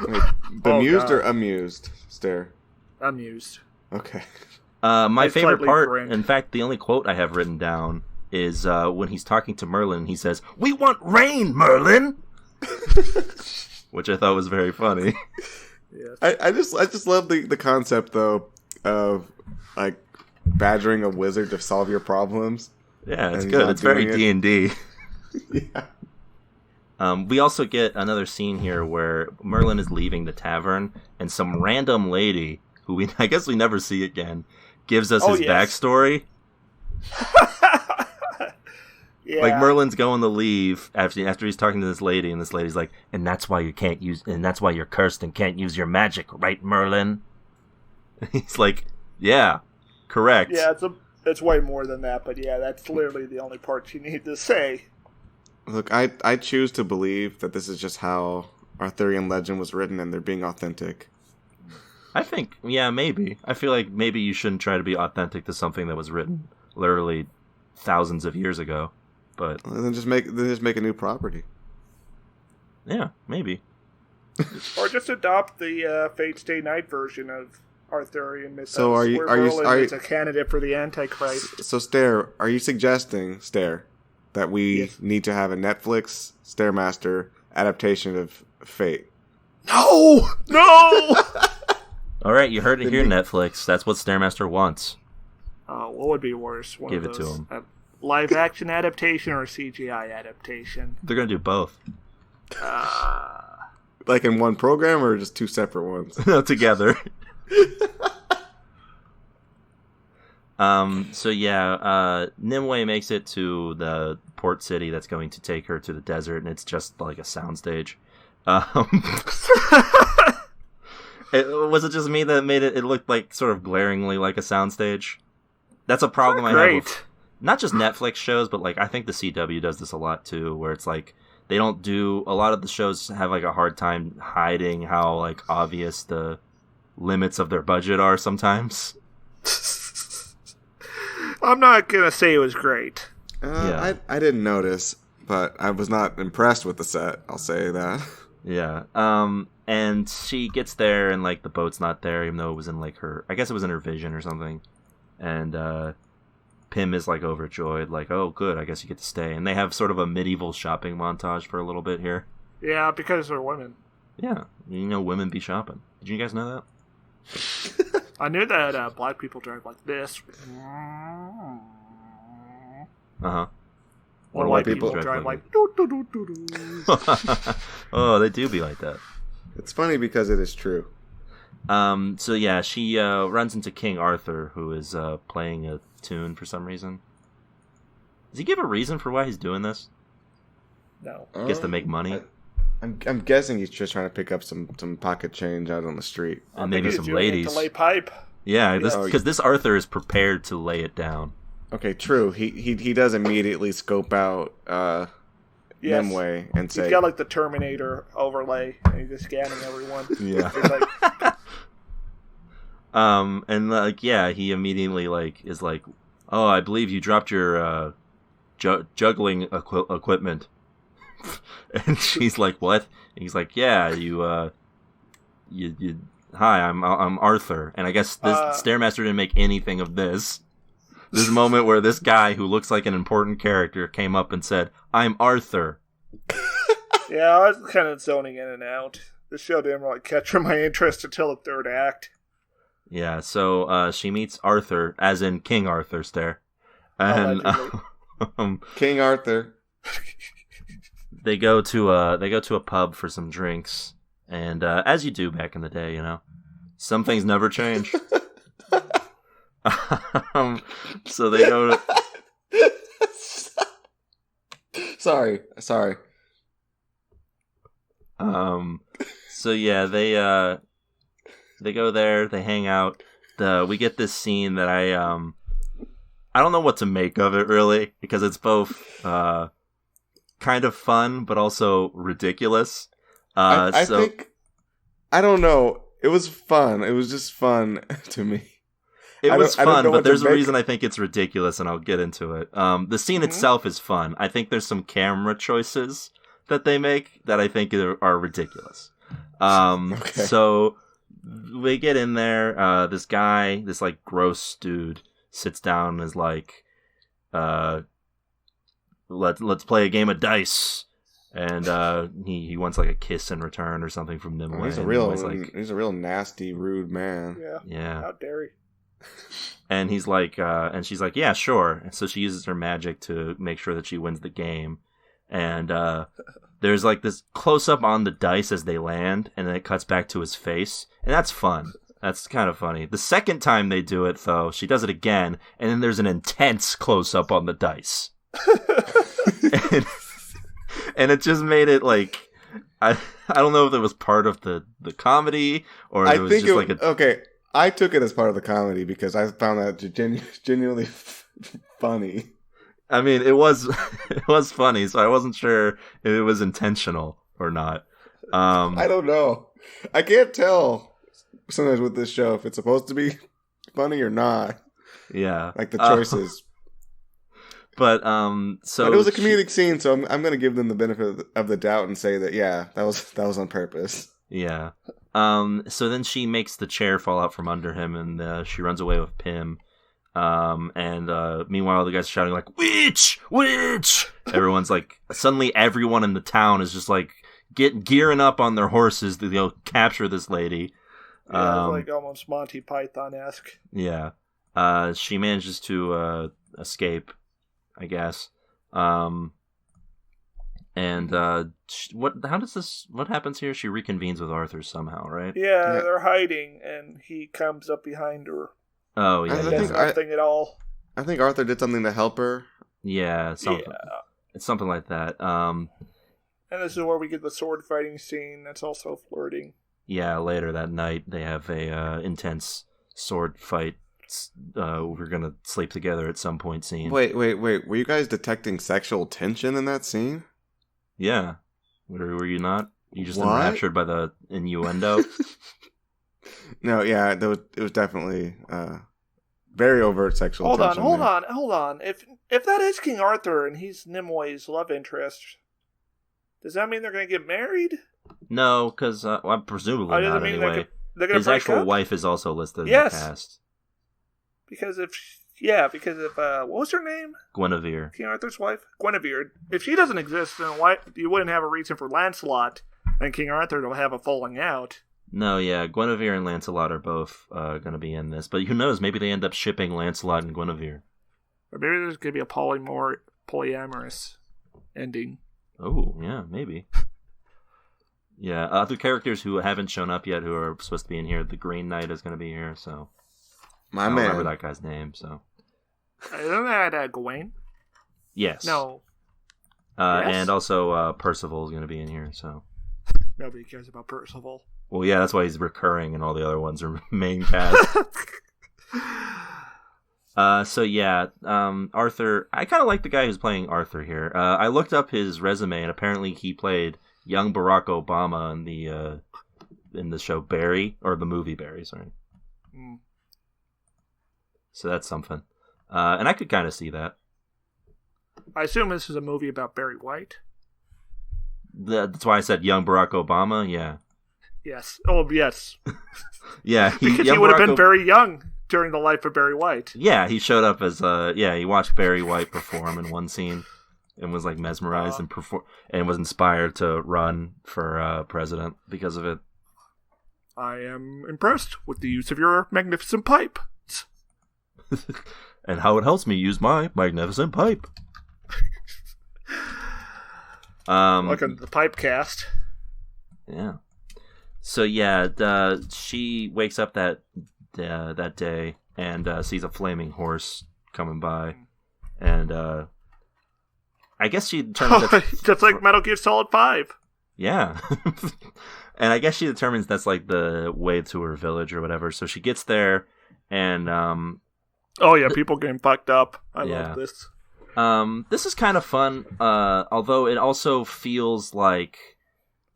S3: Wait, bemused or amused? Stare.
S2: Amused.
S3: Okay.
S1: My favorite part, in fact, the only quote I have written down is when he's talking to Merlin. He says, "We want rain, Merlin," which I thought was very funny.
S2: Yes.
S3: I just love the concept though of like badgering a wizard to solve your problems.
S1: Yeah, it's good. It's very D&D.
S3: Yeah.
S1: We also get another scene here where Merlin is leaving the tavern, and some random lady, who I guess we never see again, gives us his backstory.
S2: Yeah.
S1: Like Merlin's going to leave after he's talking to this lady, and this lady's like, "And that's why you're cursed and can't use your magic, right, Merlin?" He's like, "Yeah." Correct.
S2: Yeah, it's way more than that, but yeah, that's literally the only part you need to say.
S3: Look, I choose to believe that this is just how Arthurian legend was written and they're being authentic.
S1: I think, yeah, maybe. I feel like maybe you shouldn't try to be authentic to something that was written literally thousands of years ago. But
S3: then just make a new property.
S1: Yeah, maybe.
S2: Or just adopt the Fate Stay Night version of Arthurian mythos.
S3: So are you
S2: is a candidate for the Antichrist?
S3: So Stare, are you suggesting that we need to have a Netflix Stairmaster adaptation of Fate?
S2: No!
S1: All right, you heard it here, Netflix. That's what Stairmaster wants.
S2: Oh, what would be worse?
S1: Give it to him.
S2: A live-action adaptation or a CGI adaptation?
S1: They're going to do both.
S3: Like in one program or just two separate ones?
S1: No, together. So yeah, Nimue makes it to the port city that's going to take her to the desert, and it's just like a soundstage. Was it just me that made it looked like sort of glaringly like a soundstage? That's a problem I have with not just Netflix shows, but like I think the CW does this a lot too, where it's like they don't do a lot of the shows have like a hard time hiding how like obvious the limits of their budget are sometimes.
S2: I'm not gonna say it was great.
S3: I didn't notice, but I was not impressed with the set. I'll say that.
S1: Yeah. And she gets there and like the boat's not there, even though it was in like her, I guess it was in her vision or something. And Pym is like overjoyed, like, oh good, I guess you get to stay. And they have sort of a medieval shopping montage for a little bit here.
S2: Yeah, because they're women.
S1: Yeah, women be shopping. Did you guys know that?
S2: I knew that black people drive like this.
S1: Uh-huh.
S2: Or white people drive like...
S1: Oh, they do be like that.
S3: It's funny because it is true.
S1: So yeah, she runs into King Arthur, who is playing a tune for some reason. Does he give a reason for why he's doing this?
S2: No.
S1: I guess to make money.
S3: I'm guessing he's just trying to pick up some pocket change out on the street.
S1: And maybe some ladies.
S2: To lay pipe.
S1: Yeah, because this Arthur is prepared to lay it down.
S3: Okay, true. He does immediately scope out Nimue and say...
S2: He's got like the Terminator overlay, and he's just scanning everyone.
S1: Yeah. And like, yeah, he immediately like is like, oh, I believe you dropped your juggling equipment. And she's like, what? And he's like, yeah, you hi, I'm Arthur. And I guess this Stairmaster didn't make anything of this. This moment where this guy who looks like an important character came up and said, I'm Arthur.
S2: Yeah, I was kind of zoning in and out. The show didn't really capture my interest until the third act.
S1: Yeah, so she meets Arthur, as in King Arthur, Stair. And
S3: King Arthur.
S1: They go to a pub for some drinks, and as you do back in the day, some things never change. So they go to...
S3: Sorry.
S1: So yeah, they go there, they hang out. We get this scene that I don't know what to make of it really, because it's both kind of fun but also ridiculous.
S3: I think, I don't know. It was fun. It was just fun to me.
S1: It was fun, but there's a reason I think it's ridiculous, and I'll get into it. The scene itself is fun. I think there's some camera choices that they make that I think are ridiculous. Okay. So we get in there. This guy, this like gross dude, sits down and is like, "Let's play a game of dice." And he wants like a kiss in return or something from Nimue.
S3: He's a real nasty, rude man.
S2: Yeah. How dare he?
S1: And he's like, and she's like, yeah, sure. And so she uses her magic to make sure that she wins the game. And there's like this close up on the dice as they land, and then it cuts back to his face, and that's fun. That's kind of funny. The second time they do it, though, she does it again, and then there's an intense close up on the dice. And it just made it like I don't know if it was part of the comedy or if it was just like a...
S3: Okay, I took it as part of the comedy because I found that genuinely funny.
S1: I mean, it was it was funny, so I wasn't sure if it was intentional or not.
S3: I don't know. I can't tell sometimes with this show if it's supposed to be funny or not.
S1: Yeah,
S3: like the choices.
S1: But
S3: it was a comedic scene, so I'm going to give them the benefit of the doubt and say that that was on purpose.
S1: Yeah. So then she makes the chair fall out from under him, and she runs away with Pym. And meanwhile, the guys are shouting like, "Witch! Witch!" Everyone's like, suddenly everyone in the town is just like gearing up on their horses to capture this lady.
S2: Yeah, it's like almost Monty Python-esque.
S1: Yeah. She manages to escape, I guess. What happens here? She reconvenes with Arthur somehow, right?
S2: Yeah, they're hiding, and he comes up behind her.
S1: Oh, yeah.
S2: Does nothing at all.
S3: I think Arthur did something to help her.
S1: Yeah, something. Yeah. It's something like that.
S2: And this is where we get the sword fighting scene that's also flirting.
S1: Yeah, later that night, they have a intense sword fight. We're gonna sleep together at some point scene.
S3: Wait. Were you guys detecting sexual tension in that scene?
S1: Yeah. Were you not? You just enraptured by the innuendo?
S3: No, yeah, it was definitely very overt sexual tension.
S2: Hold on. If that is King Arthur and he's Nimoy's love interest, does that mean they're going to get married?
S1: No, because presumably not anyway. His actual wife is also listed in the cast.
S2: Because if what was her name?
S1: Guinevere.
S2: King Arthur's wife? Guinevere. If she doesn't exist, then why you wouldn't have a reason for Lancelot and King Arthur to have a falling out.
S1: No, yeah, Guinevere and Lancelot are both going to be in this, but who knows? Maybe they end up shipping Lancelot and Guinevere.
S2: Or maybe there's going to be a polyamorous ending.
S1: Oh, yeah, maybe. Yeah, other characters who haven't shown up yet who are supposed to be in here. The Green Knight is going to be here, so
S3: I
S1: don't remember that guy's name. So
S2: isn't that Gawain?
S1: Yes.
S2: No.
S1: Yes? And also Percival is going to be in here. So
S2: nobody cares about Percival.
S1: Well, yeah, that's why he's recurring, and all the other ones are main cast. Arthur. I kind of like the guy who's playing Arthur here. I looked up his resume, and apparently he played young Barack Obama in the show Barry, or the movie Barry. Sorry.
S2: Mm.
S1: So that's something, and I could kind of see that.
S2: I assume this is a movie about Barry White.
S1: That's why I said young Barack Obama. Yeah.
S2: Yes. Oh, yes.
S1: Yeah,
S2: because he would have been very young during the life of Barry White.
S1: Yeah, he showed up as he watched Barry White perform in one scene and was like mesmerized and was inspired to run for president because of it.
S2: I am impressed with the use of your magnificent pipe.
S1: And how it helps me use my magnificent pipe.
S2: Like the pipe cast.
S1: Yeah. So yeah, she wakes up that day and sees a flaming horse coming by, and I guess she determines
S2: just like Metal Gear Solid 5.
S1: Yeah, and I guess she determines that's like the way to her village or whatever. So she gets there, and
S2: oh yeah, people getting fucked up. I love this.
S1: This is kind of fun, although it also feels like,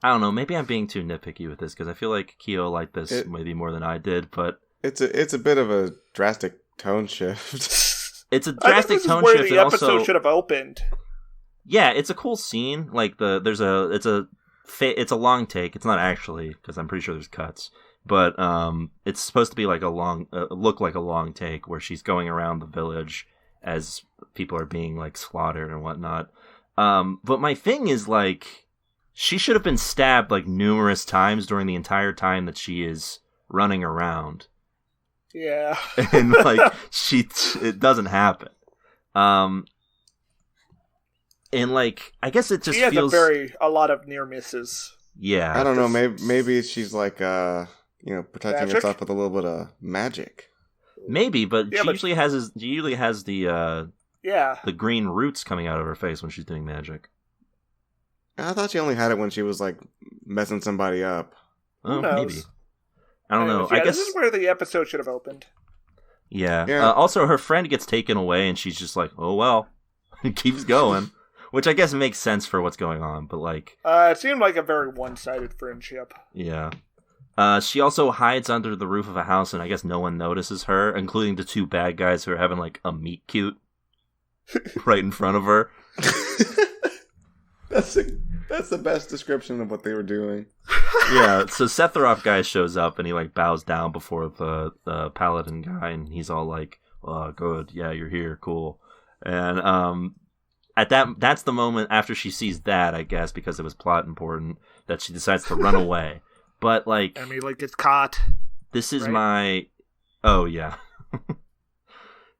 S1: I don't know, maybe I'm being too nitpicky with this because I feel like Keo liked this maybe more than I did, but
S3: it's a bit of a drastic tone shift.
S1: It's a drastic tone
S2: where
S1: shift.
S2: The episode should have opened.
S1: Yeah, it's a cool scene. Like it's a long take. It's not actually, because I'm pretty sure there's cuts, but it's supposed to be like look like a long take where she's going around the village as people are being like slaughtered and whatnot. But my thing is like, she should have been stabbed like numerous times during the entire time that she is running around.
S2: Yeah.
S1: And like it doesn't happen. And like, I guess it just feels
S2: a lot of near misses.
S1: Yeah.
S3: I don't know, maybe she's like protecting herself with a little bit of magic.
S1: Maybe, but she usually has the green roots coming out of her face when she's doing magic.
S3: I thought she only had it when she was like messing somebody up.
S1: Oh, maybe. I don't know. I guess
S2: this is where the episode should have opened.
S1: Yeah.
S3: Yeah.
S1: Also, her friend gets taken away, and she's just like, "Oh well," and keeps going, which I guess makes sense for what's going on. But like,
S2: it seemed like a very one-sided friendship.
S1: yeah. She also hides under the roof of a house, and I guess no one notices her, including the two bad guys who are having like a meet cute right in front of her.
S3: That's the best description of what they were doing.
S1: Yeah, so Sephiroth guy shows up and he like bows down before the paladin guy, and he's all like, "Oh, good, yeah, you're here, cool." And at that's the moment after she sees that, I guess, because it was plot important, that she decides to run away. But like,
S2: I mean, like gets caught.
S1: this is
S2: right?
S1: my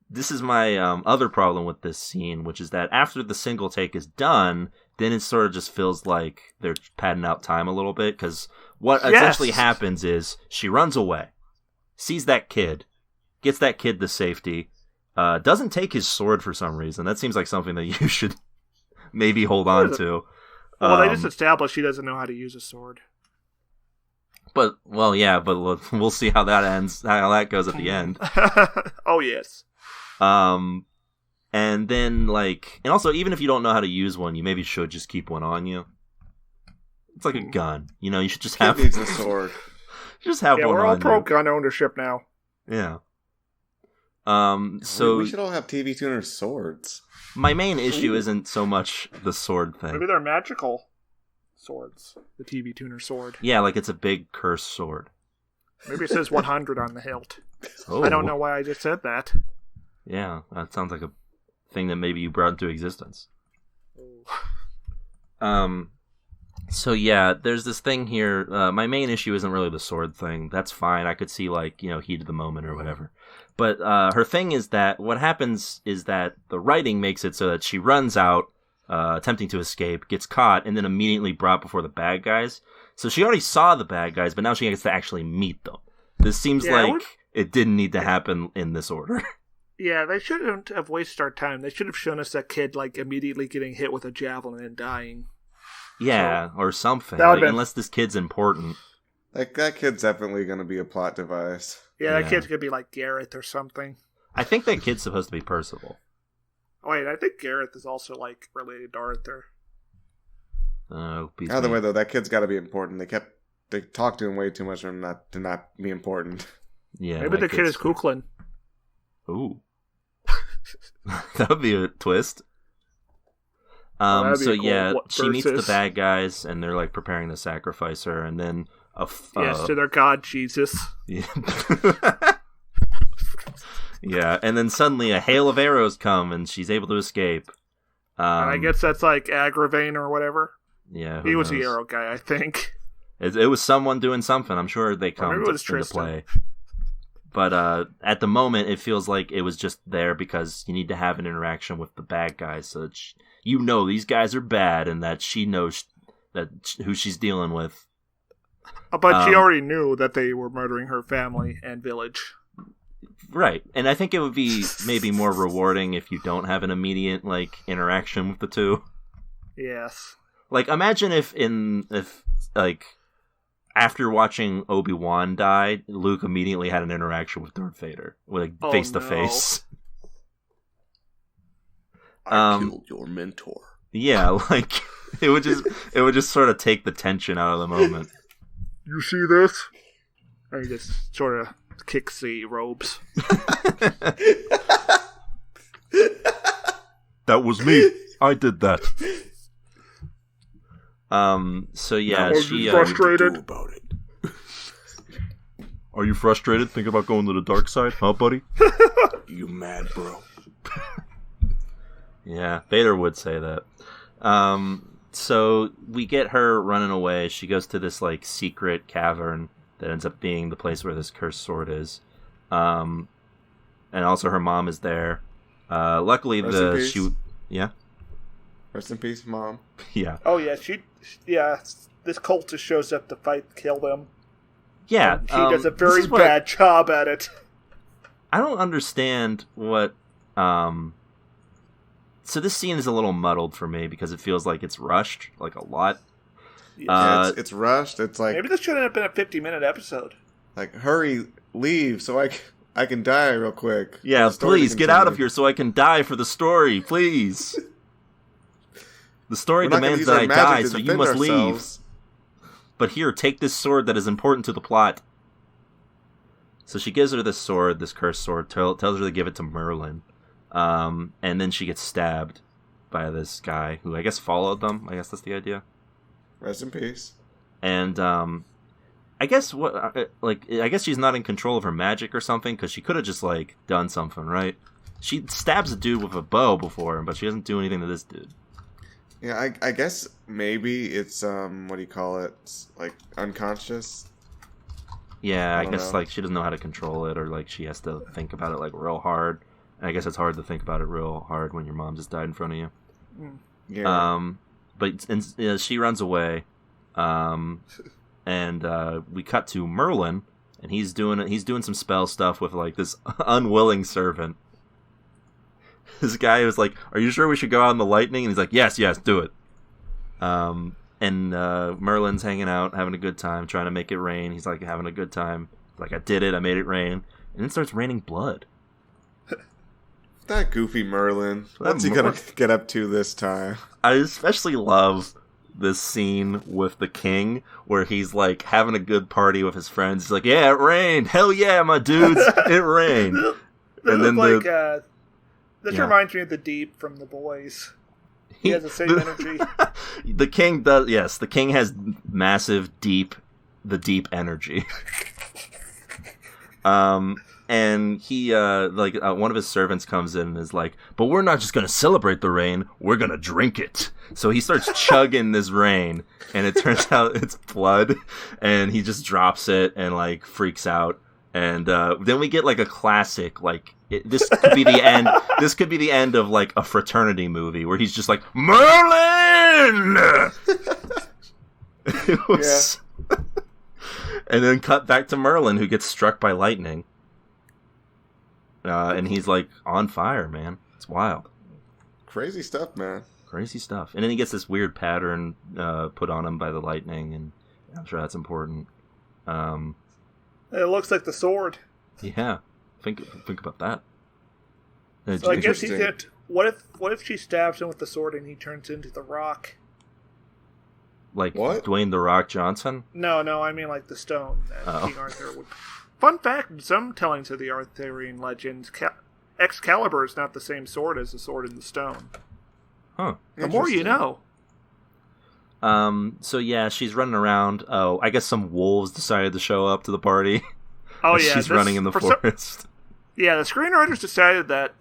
S1: this is my other problem with this scene, which is that after the single take is done, then it sort of just feels like they're padding out time a little bit, because what essentially happens is she runs away, sees that kid, gets that kid to safety, doesn't take his sword for some reason. That seems like something that you should maybe hold on to.
S2: Well, they just established she doesn't know how to use a sword.
S1: But, well, yeah, but we'll see how that ends, how that goes at the end.
S2: Oh, yes.
S1: And then, like, and also, even if you don't know how to use one, you maybe should just keep one on you. It's like a gun, you know. You should just have
S3: Kid needs a sword.
S1: just have
S2: Yeah,
S1: one
S2: we're all
S1: on
S2: pro
S1: you.
S2: gun ownership now.
S1: Yeah. So
S3: we should all have TV tuner swords.
S1: my main issue isn't so much the sword thing.
S2: Maybe they're magical swords. The TV tuner sword.
S1: Yeah, like it's a big cursed sword.
S2: Maybe it says 100 on the hilt.
S1: Oh,
S2: I don't know why I just said that.
S1: Yeah, that sounds like a thing that maybe you brought into existence. So yeah, there's this thing here. My main issue isn't really the sword thing. That's fine. I could see, like, you know, heat of the moment or whatever. But her thing is that what happens is that the writing makes it so that she runs out, attempting to escape, gets caught, and then immediately brought before the bad guys. So she already saw the bad guys, but now she gets to actually meet them. This seems like it didn't need to happen in this order.
S2: Yeah, they shouldn't have wasted our time. They should have shown us that kid, like, immediately getting hit with a javelin and dying.
S1: Yeah, or something.
S2: That would've
S1: Like,
S2: been-
S1: unless this kid's important.
S3: Like, that kid's definitely going to be a plot device.
S2: Yeah, that
S1: Yeah.
S2: kid's gonna be like Gareth or something.
S1: I think that kid's supposed to be Percival.
S2: Oh, wait, I think Gareth is also, like, related to Arthur.
S3: Either way, though, that kid's got to be important. They talked to him way too much for him to not be important.
S1: Yeah,
S2: Maybe
S1: that
S2: the kid
S1: kid's-
S2: is Kuklin.
S1: Ooh. That would be a twist.
S2: that'd be
S1: So
S2: a cool
S1: yeah, she meets the
S2: versus.
S1: bad guys, and they're like preparing to sacrifice her, and then
S2: Yes, to their god, Jesus.
S1: yeah. Yeah, and then suddenly a hail of arrows come, and she's able to escape.
S2: And I guess that's like Agravain or whatever.
S1: yeah,
S2: He
S1: who
S2: was the
S1: knows?
S2: arrow guy, I think.
S1: It was someone doing something. I'm sure they come
S2: maybe it was
S1: into
S2: Tristan.
S1: play. But at the moment, it feels like it was just there because you need to have an interaction with the bad guys, so that you know these guys are bad, and that she knows who she's dealing with.
S2: But she already knew that they were murdering her family and village.
S1: Right, and I think it would be maybe more rewarding if you don't have an immediate like interaction with the two.
S2: Yes.
S1: Like, imagine if after watching Obi-Wan die, Luke immediately had an interaction with Darth Vader, like
S2: Oh,
S1: face to
S2: no.
S1: face.
S3: I killed your mentor.
S1: Yeah, like it would just sort of take the tension out of the moment.
S2: You see this? And he just sort of kicks the robes.
S1: That was me. I did that. So yeah,
S2: Are
S1: she.
S2: you frustrated?
S3: About it.
S1: Are you frustrated? Thinking about going to the dark side, huh, buddy?
S3: You mad, bro?
S1: Yeah, Vader would say that. So we get her running away. She goes to this like secret cavern that ends up being the place where this cursed sword is. And also her mom is there. Luckily
S3: Rest in peace.
S1: yeah.
S3: Rest in peace, Mom.
S1: Yeah.
S2: Oh, yeah, this cultist shows up to kill them.
S1: Yeah.
S2: She does a
S1: this
S2: very
S1: is what
S2: bad job at it.
S1: I don't understand what so this scene is a little muddled for me because it feels like it's rushed, like a lot.
S3: Yeah, it's rushed. It's like
S2: Maybe this shouldn't have been a 50-minute episode.
S3: Like, hurry, leave, so I can die real quick.
S1: Yeah,
S3: The story
S1: please
S3: to
S1: get out of
S3: continue.
S1: here so I can die for the story, please. The story
S3: We're not gonna
S1: demands
S3: use
S1: that
S3: our
S1: I
S3: magic
S1: die,
S3: to
S1: so you
S3: defend
S1: must
S3: ourselves.
S1: leave. But here, take this sword that is important to the plot. So she gives her this sword, this cursed sword, tells her to give it to Merlin. And then she gets stabbed by this guy who I guess followed them. I guess that's the idea.
S3: Rest in peace.
S1: And I guess I guess she's not in control of her magic or something, because she could have just like done something, right? She stabs a dude with a bow before, but she doesn't do anything to this dude.
S3: Yeah, I guess maybe it's what do you call it? It's, like, unconscious.
S1: Yeah, I
S3: don't
S1: guess
S3: know.
S1: like she doesn't know how to control it, or like she has to think about it like real hard. And I guess it's hard to think about it real hard when your mom just died in front of you.
S3: Yeah.
S1: But she runs away, and we cut to Merlin, and he's doing some spell stuff with like this unwilling servant. This guy was like, "Are you sure we should go out in the lightning?" And he's like, "Yes, do it." And Merlin's hanging out, having a good time, trying to make it rain. He's like having a good time. Like, I did it, I made it rain, and it starts raining blood.
S3: That goofy Merlin. What's he gonna get up to this time?
S1: I especially love this scene with the king where he's like having a good party with his friends. He's like, "Yeah, it rained. Hell yeah, my dudes, it rained." And then
S2: this
S1: yeah.
S2: reminds me of the Deep from The Boys. He has the same energy.
S1: The king does. Yes, the king has massive, deep energy. And he one of his servants comes in and is like, "But we're not just gonna celebrate the rain, we're gonna drink it." So he starts chugging this rain, and it turns out it's blood, and he just drops it and like freaks out. And then we get like a classic, like this could be the end. This could be the end of like a fraternity movie where he's just like, "Merlin!" It was, and then cut back to Merlin, who gets struck by lightning. And he's like on fire, man. It's wild.
S3: Crazy stuff, man.
S1: Crazy stuff. And then he gets this weird pattern put on him by the lightning, and I'm sure that's important.
S2: It looks like the sword.
S1: Yeah. Think about that.
S2: So I guess he
S3: Interesting.
S2: can't. What if she stabs him with the sword and he turns into the Rock?
S1: Like
S3: What?
S1: Dwayne the Rock Johnson?
S2: No, I mean like the stone that
S1: Oh.
S2: King Arthur would. Fun fact: in some tellings of the Arthurian legends, Excalibur is not the same sword as the sword in the stone.
S1: Huh.
S2: The more you know.
S1: So yeah, she's running around. Oh, I guess some wolves decided to show up to the party.
S2: Oh
S1: as
S2: yeah,
S1: she's running in the forest.
S2: Yeah, the screenwriters decided that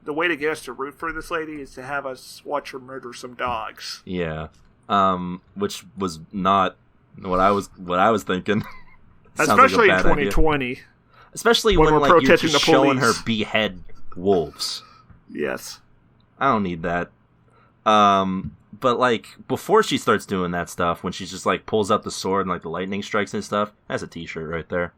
S2: the way to get us to root for this lady is to have us watch her murder some dogs.
S1: Yeah. Which was not what I was thinking. Sounds
S2: Especially
S1: like a
S2: in
S1: bad idea.
S2: 2020.
S1: Especially
S2: when
S1: when
S2: we're
S1: like you're
S2: protesting
S1: just
S2: the
S1: showing her
S2: police.
S1: behead wolves.
S2: Yes.
S1: I don't need that. But like before she starts doing that stuff, when she's just like pulls out the sword and like the lightning strikes and stuff, that's a t-shirt right there.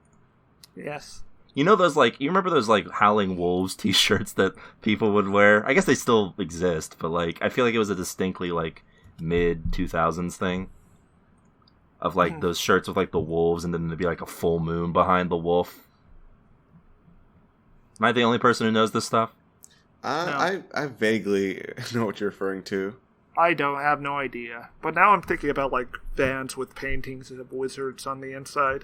S2: Yes.
S1: You know those like you remember those like Howling Wolves t-shirts that people would wear? I guess they still exist, but like I feel like it was a distinctly like mid 2000s thing. Of like those shirts with like the wolves and then there'd be like a full moon behind the wolf. Am I the only person who knows this stuff?
S3: I vaguely know what you're referring to.
S2: I don't have no idea. But now I'm thinking about like vans with paintings of wizards on the inside.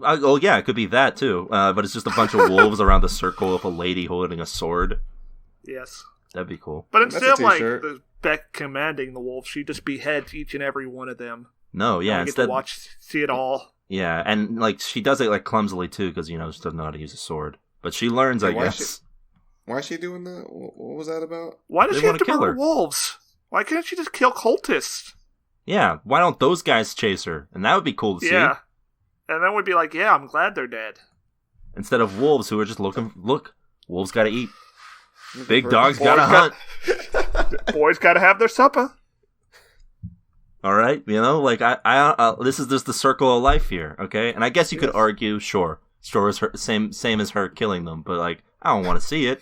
S1: Oh yeah, it could be that too. But it's just a bunch of wolves around a circle with a lady holding a sword.
S2: Yes.
S1: That'd be cool.
S2: But
S3: That's
S2: instead
S3: a
S2: of like
S3: t-shirt.
S2: the Beck commanding the wolves, she just beheads each and every one of them.
S1: No, yeah,
S2: And we get
S1: instead,
S2: to see it all.
S1: yeah, and like she does it like clumsily too because she doesn't know how to use a sword. But she learns, I
S3: Yeah, why is
S1: guess.
S3: Why is she doing that? What was that about?
S2: Why does
S1: They
S2: she have
S1: wanna
S2: to
S1: kill
S2: murder
S1: her.
S2: wolves? Why can't she just kill cultists?
S1: Yeah, why don't those guys chase her? And that would be cool to
S2: Yeah.
S1: see.
S2: And then we'd be like, yeah, I'm glad they're dead.
S1: Instead of wolves who are just looking. Look, wolves gotta eat. Big
S3: For-
S1: dogs
S2: Boys
S1: gotta hunt.
S2: Boys gotta have their supper.
S1: All right, like I this is just the circle of life here, okay? And I guess you could
S3: Yes.
S1: argue, sure, is her same as her killing them, but like I don't want to see it.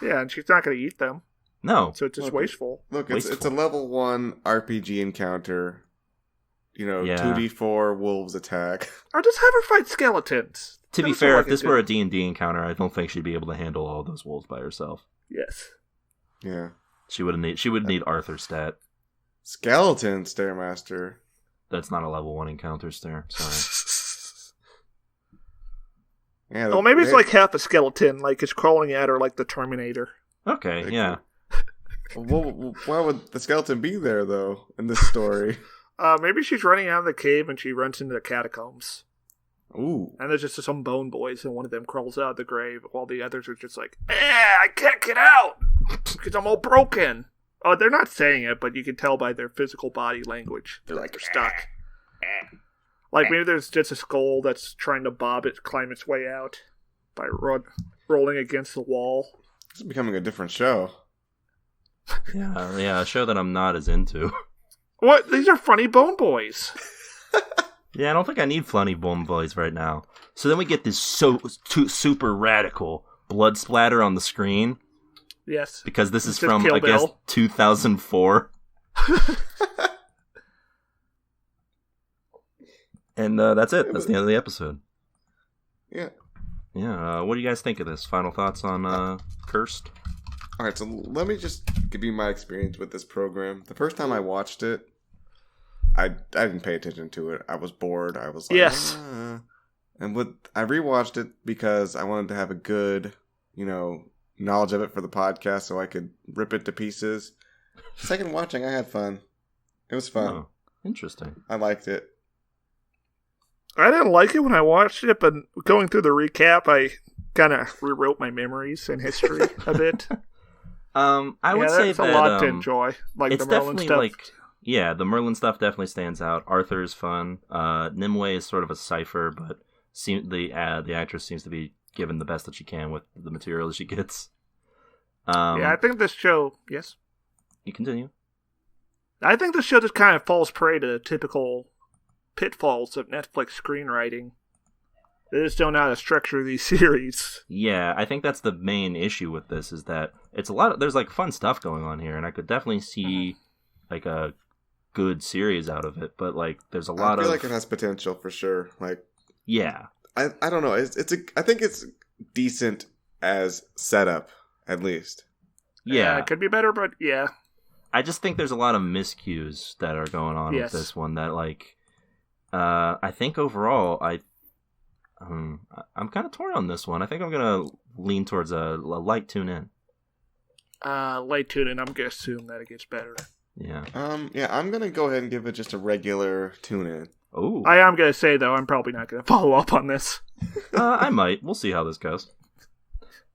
S2: Yeah, and she's not gonna eat them.
S1: No,
S2: So it's just
S3: Look,
S2: wasteful.
S3: Look, it's a
S1: Wasteful.
S3: level 1 RPG encounter. Yeah. 2d4 wolves attack.
S2: Or just have her fight skeletons.
S1: To be fair, if this were a D&D encounter, I don't think she'd be able to handle all those wolves by herself.
S2: Yes.
S3: Yeah.
S1: She would need Arthur's stat.
S3: Skeleton Stairmaster.
S1: That's not a level 1 encounter, Sorry.
S3: Yeah.
S2: Well, maybe it's like half a skeleton, like it's crawling at her like the Terminator.
S1: Okay, yeah.
S3: Well, why would the skeleton be there, though, in this story?
S2: Maybe she's running out of the cave and she runs into the catacombs.
S3: Ooh.
S2: And there's just some bone boys, and one of them crawls out of the grave while the others are just like, I can't get out because I'm all broken. Oh, they're not saying it, but you can tell by their physical body language. They're like, they're stuck. Like maybe there's just a skull that's trying to climb its way out by rolling against the wall.
S3: This is becoming a different show.
S1: Yeah, a show that I'm not as into.
S2: What? These are funny bone boys.
S1: Yeah, I don't think I need funny bone boys right now. So then we get this super radical blood splatter on the screen.
S2: Yes.
S1: Because this is
S2: It's
S1: from,
S2: Kill
S1: I guess,
S2: Bill.
S1: 2004. And that's it. That's the end of the episode.
S3: Yeah.
S1: Yeah, what do you guys think of this? Final thoughts on Cursed?
S3: Alright, so let me just give you my experience with this program. The first time I watched it, I didn't pay attention to it. I was bored. I was like,
S2: yes.
S3: And I rewatched it because I wanted to have a good, knowledge of it for the podcast so I could rip it to pieces. Second watching, I had fun. It was fun.
S1: Oh, interesting.
S3: I liked it.
S2: I didn't like it when I watched it, but going through the recap, I kind of rewrote my memories and history a bit.
S1: I would say
S2: that's
S1: that
S2: a lot to enjoy. Like
S1: it's
S2: the Merlin
S1: definitely
S2: stuff.
S1: the Merlin stuff definitely stands out. Arthur is fun. Nimue is sort of a cipher, but the actress seems to be given the best that she can with the material that she gets.
S2: I think this show. Yes,
S1: you continue.
S2: I think this show just kind of falls prey to typical pitfalls of Netflix screenwriting. They just don't know how to structure these series.
S1: Yeah, I think that's the main issue with this is that it's a lot of, there's like fun stuff going on here, and I could definitely see like a good series out of it, but like there's a lot of...
S3: I feel like it has potential for sure. Like,
S1: yeah.
S3: I don't know. I think it's decent as setup, at least.
S1: Yeah.
S2: It could be better, but yeah.
S1: I just think there's a lot of miscues that are going on with this one that like, I think overall, I'm kind of torn on this one. I think I'm going to lean towards a light tune in.
S2: Light tune in, I'm going to assume that it gets better.
S1: Yeah.
S3: I'm going to go ahead and give it just a regular tune in.
S1: Oh.
S2: I am going to say, though, I'm probably not going to follow up on this.
S1: I might. We'll see how this goes.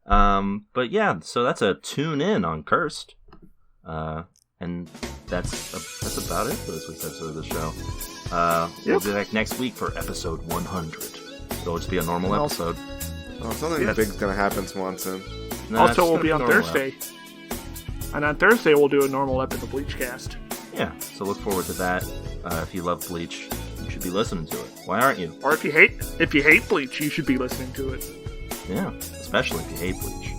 S1: But yeah, so that's a tune in on Cursed. And that's about it for this week's episode of the show. We'll be back next week for episode 100. It'll just be a normal episode.
S3: Oh, something big's gonna happen, Swanson.
S2: Also, we'll be on Thursday. And on Thursday, we'll do a normal episode of Bleach cast.
S1: Yeah, so look forward to that. If you love Bleach, you should be listening to it. Why aren't you?
S2: Or if you hate Bleach, you should be listening to it.
S1: Yeah, especially if you hate Bleach.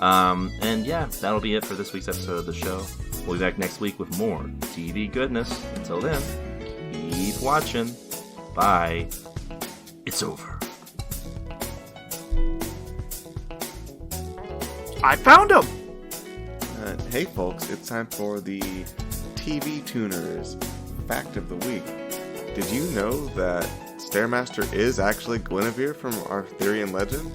S1: And yeah, that'll be it for this week's episode of the show. We'll be back next week with more TV goodness. Until then, keep watching. Bye. It's over.
S2: I found him!
S3: Hey folks, it's time for the TV Tuners Fact of the Week. Did you know that Stairmaster is actually Guinevere from Arthurian legend?